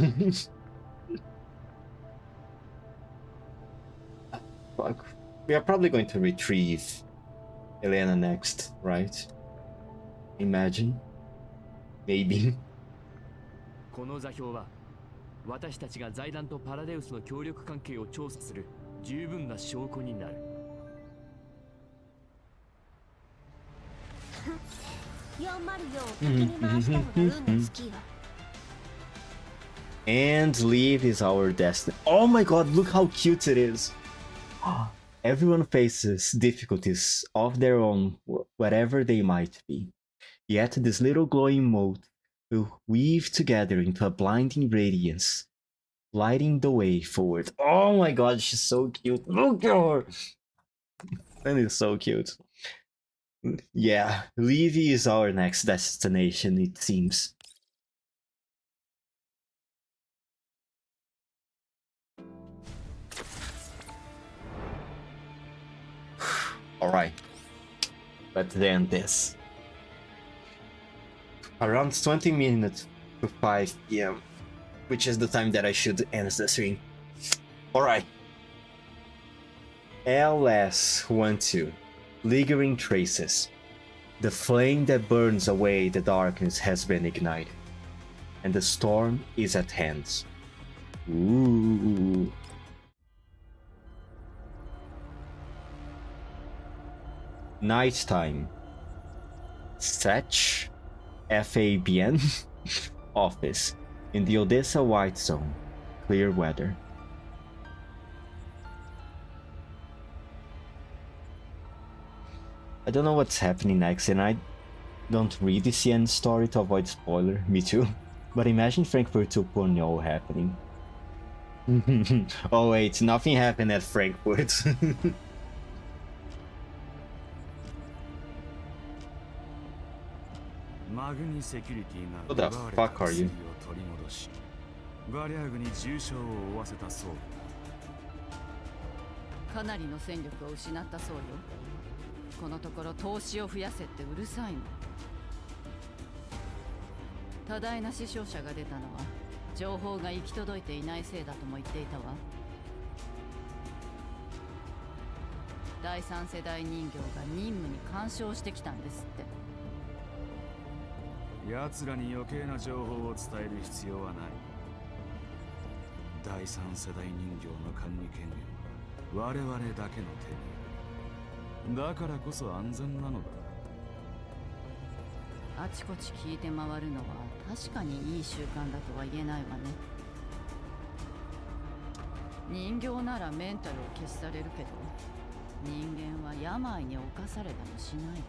Fuck. We are probably going to retrieve Elena next, right? Imagine. Maybe. この座標は私たちが財団とパラデウスの協力関係を調査する十分な証拠になる。404を敵に回したのが運の尽きよ。And leave is our destiny. Oh my god, look how cute it is. Everyone faces difficulties of their own, whatever they might be. Yet this little glowing mote will weave together into a blinding radiance, lighting the way forward. Oh my god, she's so cute. Look at her! That is so cute. Yeah, Levy is our next destination, it seems. Alright. But then this. Around 20 minutes to 5 PM, which is the time that I should end the stream. Alright. LS12. Lingering traces. The flame that burns away the darkness has been ignited, and the storm is at hand. Ooh. Nighttime. Sech FABN office in the Odessa White Zone. Clear weather. I don't know what's happening next, and Don't read the CN story to avoid spoiler. Me too. But imagine Frankfurt 2.0 happening. Oh wait, nothing happened at Frankfurt. What the fuck are you? バリアグに重傷を負わせたそう。かなりの戦力を失ったそうよ。このところ投資を増やせってうるさいの。多大な死傷者が出たのは情報が行き届いていないせいだとも言っていたわ。第三世代人形が任務に干渉してきたんですって。奴らに余計な情報を伝える必要はない。第三世代人形の管理権限は我々だけの手に。だからこそ安全なのだ。あちこち聞いて回るのは確かにいい習慣だとは言えないわね。人形ならメンタルを消しされるけど、人間は病に侵されたりしないと。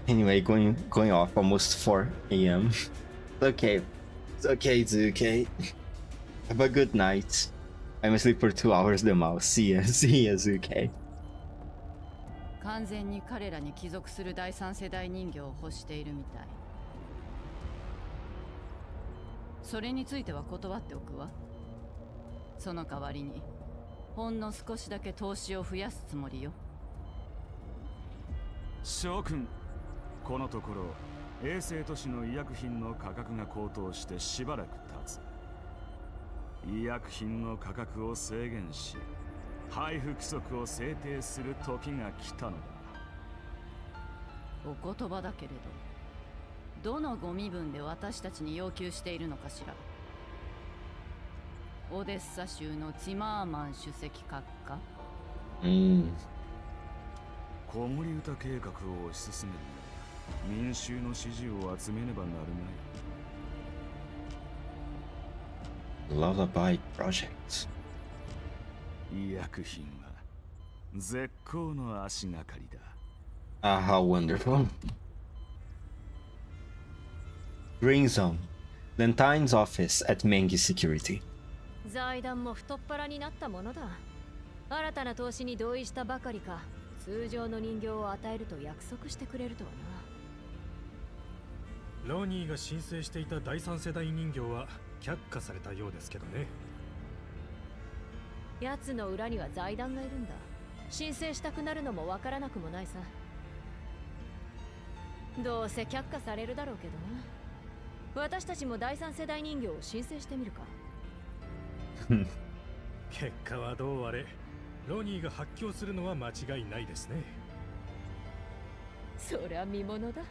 Anyway, going off almost 4 a.m. It's okay, it's okay. Have a good night. I'm asleep for 2 hours the mouse. See ya, Zuke. 完全に彼らに帰属する第三世代人形を欲しているみたい。それについては断っておくわ。その代わりにほんの少しだけ投資を増やすつもりよ。諸君、このところ衛星都市の医薬品の価格が高騰してしばらく経つ。医薬品の価格を制限し、配布規則を制定する時が来たのだ。お言葉だけれど、どのご身分で私たちに要求しているのかしら。オデッサ州のティマーマン主席閣下。子守歌計画を推し進める。民衆の支持を集めねばなるまい。Lullaby Project. 医薬品は絶好の足がかりだ。Ah, how wonderful. Green Zone. Lentine's office at Mengi Security. 財団も太っ腹になったものだ。新たな投資に同意したばかりか、通常の人形を与えると約束してくれるとはな。ロニーが申請していた第三世代人形は却下されたようですけどね。奴の裏には財団がいるんだ。申請したくなるのもわからなくもないさ。どうせ却下されるだろうけどな。私たちも第三世代人形を申請してみるか。結果はどうあれ、ロニーが発狂するのは間違いないですね。そりゃ見ものだ。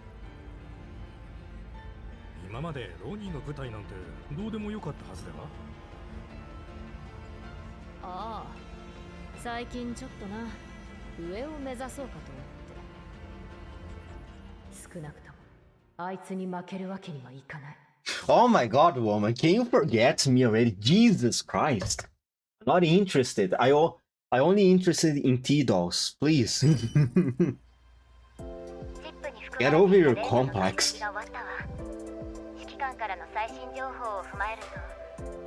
今までロニーの舞台なんてどうでもよかったはずでは。ああ、最近ちょっとな、上を目指そうかと思って。少なくともあいつに負けるわけにはいかない。Oh my god, woman, can you forget me already? Jesus Christ. I'm not interested. I only interested in T-dolls, please. Get over your complex. 指揮官からの最新情報を踏まえると、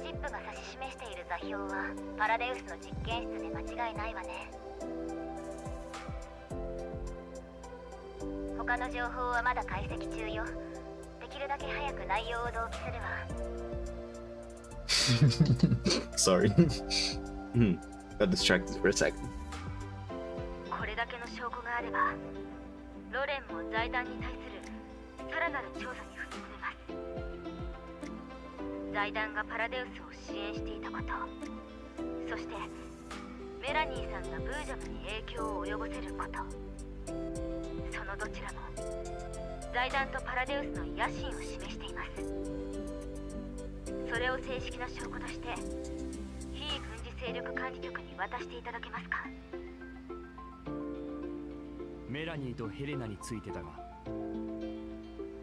チップが指し示している座標はパラデウスの実験室で間違いないわね。他の情報はまだ解析中よ。できるだけ早く内容を同期するわ。Sorry. Got distracted for a second. これだけの証拠があれば、ロレンも財団に対するさらなる調査に踏み込めます。財団がパラデウスを支援していたこと、そしてメラニーさんがブージャムに影響を及ぼせること、そのどちらも財団とパラデウスの野心を示しています。それを正式な証拠として非軍事勢力管理局に渡していただけますか。メラニーとヘレナについてだが、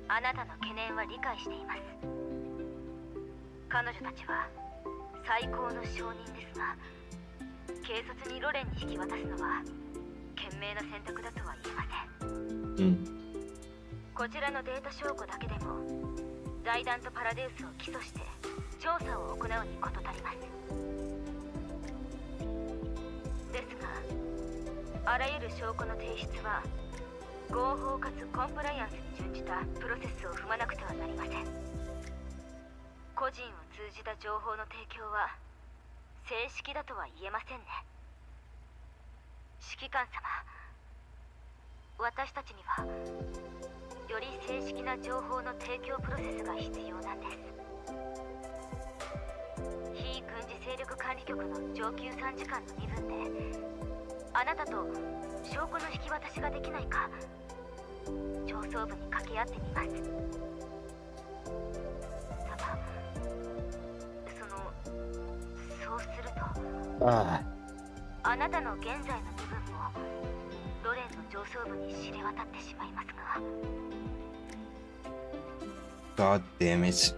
あなたの懸念は理解しています。彼女たちは最高の証人ですが、警察にロレンに引き渡すのは賢明な選択だとは言えません。こちらのデータ証拠だけでも財団とパラデウスを起訴して調査を行うに事足ります。ですが、あらゆる証拠の提出は合法かつコンプライアンスに準じたプロセスを踏まなくてはなりません。個人を通じた情報の提供は正式だとは言えませんね。指揮官様、私たちにはより正式な情報の提供プロセスが必要なんです。非軍事勢力管理局の上級参事官の身分であなたと証拠の引き渡しができないか上層部に掛け合ってみます。ただそうするとあなたの現在の身分もロレンの上層部に知れ渡ってしまいますが。 God damn it.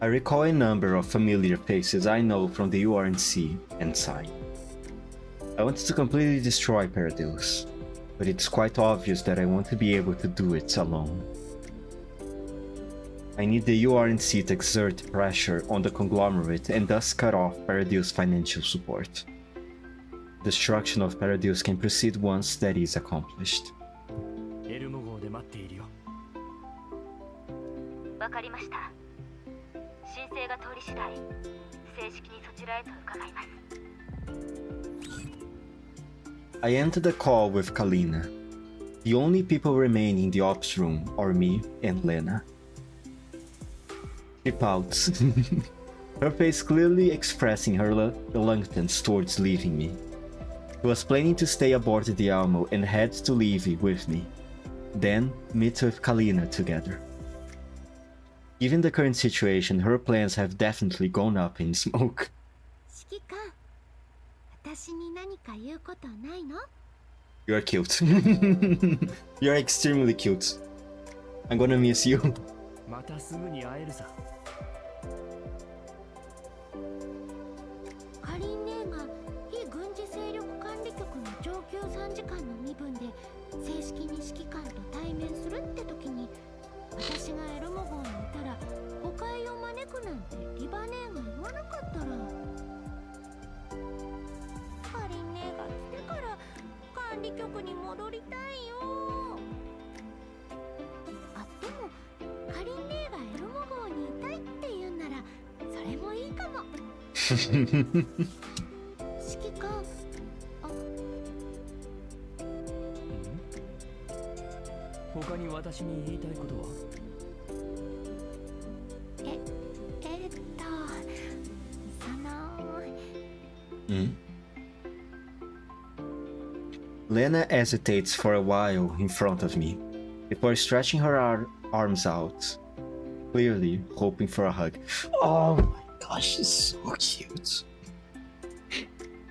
I recall a number of familiar faces I know from the URNC and Sign. I wanted to completely destroy Paradeus, but it's quite obvious that I want to be able to do it alone. I need the URNC to exert pressure on the conglomerate and thus cut off Paradeus' financial support. Destruction of Paradeus can proceed once that is accomplished. エルモ号で待っているよ。わかりました。申請が通り次第、正式にそちらへと伺います。 I entered the call with Kalina. The only people remaining in the ops room are me and Lena. She pouts, her face clearly expressing her reluctance towards leaving me. She was planning to stay aboard the Almo and head to Levy with me, then meet with Kalina together. Given the current situation, her plans have definitely gone up in smoke. 指揮官、私に何か言うことないの？ You're cute. You're extremely cute. I'm gonna miss you. またすぐに会えるさ。カリン姉が非軍事勢力管理局の上級参事官の身分で正式に指揮官と対面するって時に、私がエルモ号にいたら誤解を招くなんてリバネーが言わなかったら。カリン姉が来てから管理局に戻りたいよ。あ、でもカリン姉がエルモ号にいたいって言うならそれもいいかも。指揮官、他に私に言いたいことは？Lena hesitates for a while in front of me, before stretching her arms out, clearly hoping for a hug. Oh my gosh, she's so cute.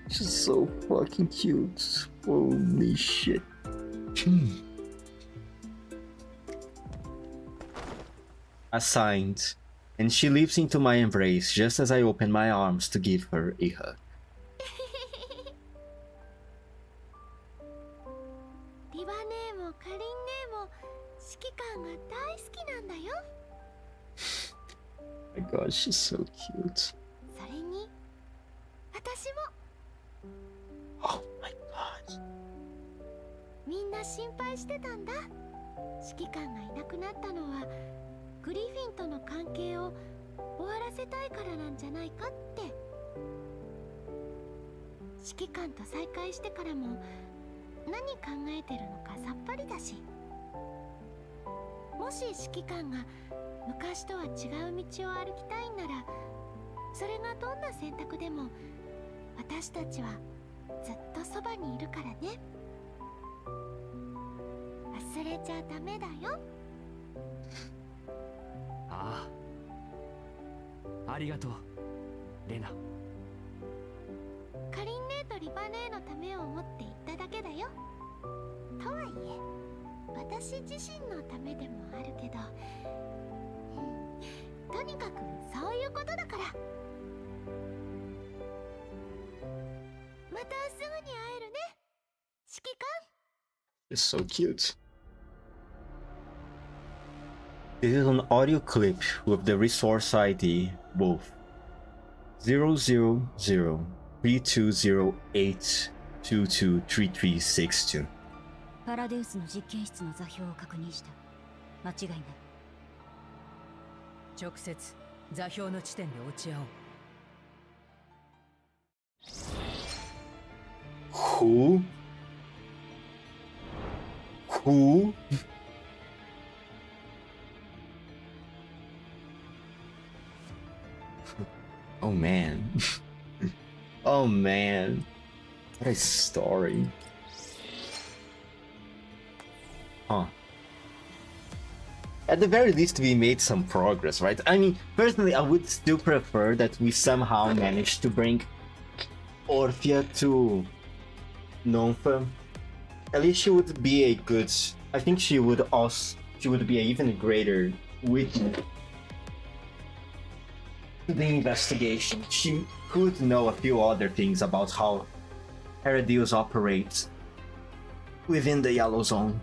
She's so fucking cute. Holy shit. Assigned, and she leaps into my embrace just as I open my arms to give her a hug. リバネーもカリンネーも指揮官が大好きなんだよ。My god, she's so cute. それに私も。 Oh my god. みんな心配してたんだ。指揮官がいなくなったのはグリフィンとの関係を終わらせたいからなんじゃないかって。指揮官と再会してからも何考えてるのかさっぱりだし、もし指揮官が昔とは違う道を歩きたいんなら、それがどんな選択でも私たちはずっとそばにいるからね。忘れちゃダメだよ。ああ、ありがとうレナ。カリン姉とリバネーのためを思って言っただけだよ。とはいえ私自身のためでもあるけど、とにかくそういうことだから。またすぐに会える It's so cute. This is an audio clip with the resource ID Wolf 0003208223362. パラデウスの実験室の座標を確認した。間違いない。直接座標の地点で落ち合おう。 Who? Oh man. Oh man. What a story. Huh. At the very least, we made some progress, right? I mean, personally, I would still prefer that we somehow managed to bring Orphea to Nonfa. At least she would be a good... I think she would be an even greater witness to the investigation. She could know a few other things about how Herodius operates within the Yellow Zone.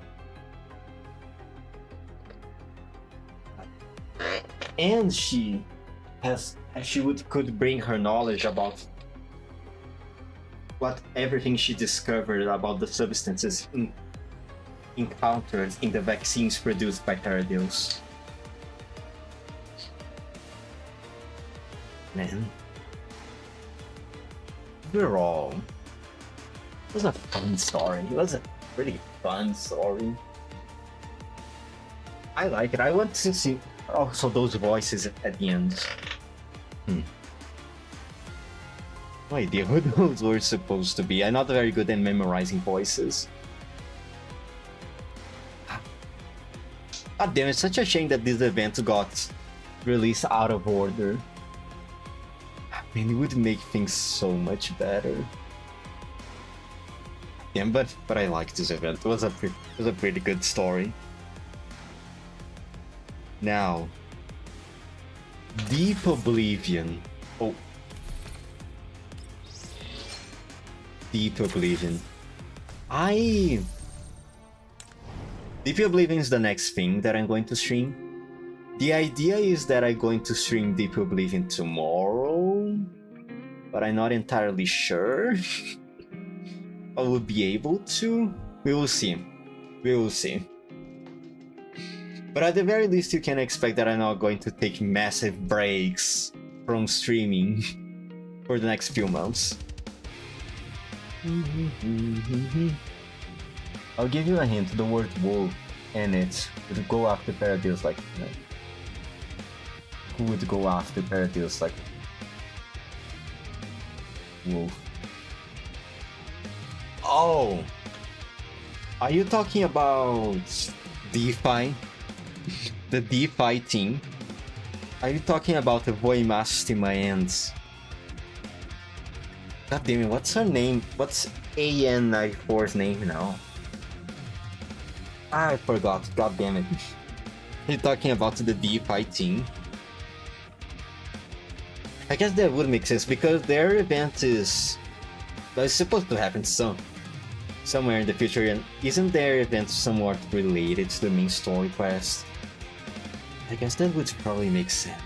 And she could bring her knowledge about what everything she discovered about the substances encountered in the vaccines produced by Herodius. Man, overall, it was a fun story. It was a pretty fun story. I like it. I want to see also those voices at the end. No idea who those were supposed to be. I'm not very good at memorizing voices. God damn, it's such a shame that this event got released out of order. I mean, it would make things so much better. Yeah, but I liked this event. It was a pretty good story. Now, Deep Oblivion. Oh. Deep Oblivion. Deep Oblivion is the next thing that I'm going to stream. The idea is that I'm going to stream Deep Oblivion tomorrow, but I'm not entirely sure I will be able to. We will see. We will see. But at the very least, you can expect that I'm not going to take massive breaks from streaming for the next few months. I'll give you a hint. The word wolf in it would go after Paradiddles like... Who would go after Paradiddles like... Wolf? Oh! Are you talking about DeFi? The DeFi team? Are you talking about the Voimastima and... God damn it, what's her name? What's AN94's name now? I forgot, god damn it. You're talking about the DeFi team. I guess that would make sense because their event is... Well, it's supposed to happen somewhere in the future, and isn't their event somewhat related to the main story quest? I guess that would probably make sense.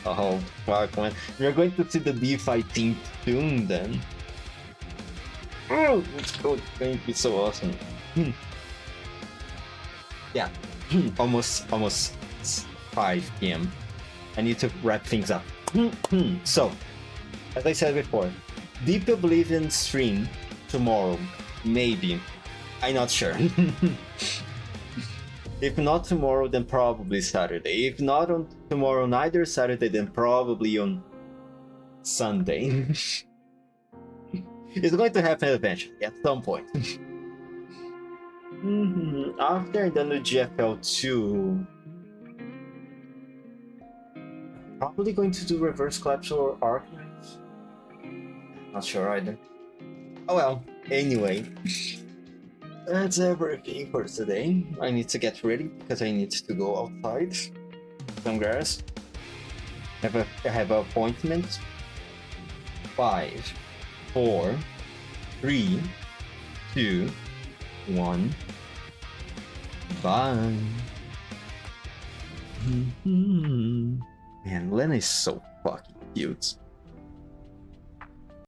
Oh, fuck, man. You're going to see the DeFi team soon, then. Oh, it's going to be so awesome. Yeah, almost 5 p.m. I need to wrap things up. So, as I said before, Deep Oblivion stream tomorrow, maybe. I'm not sure. If not tomorrow, then probably Saturday. If not on tomorrow, neither Saturday, then probably on Sunday. It's going to happen eventually, at some point. After I'm done with GFL2, probably going to do Reverse Collapse or Archives. Not sure either. Oh well, anyway. That's everything for today. I need to get ready because I need to go outside. Some grass. I have an appointment. 5, 4, 3, 2, 1. Bye. Man, Lena is so fucking cute.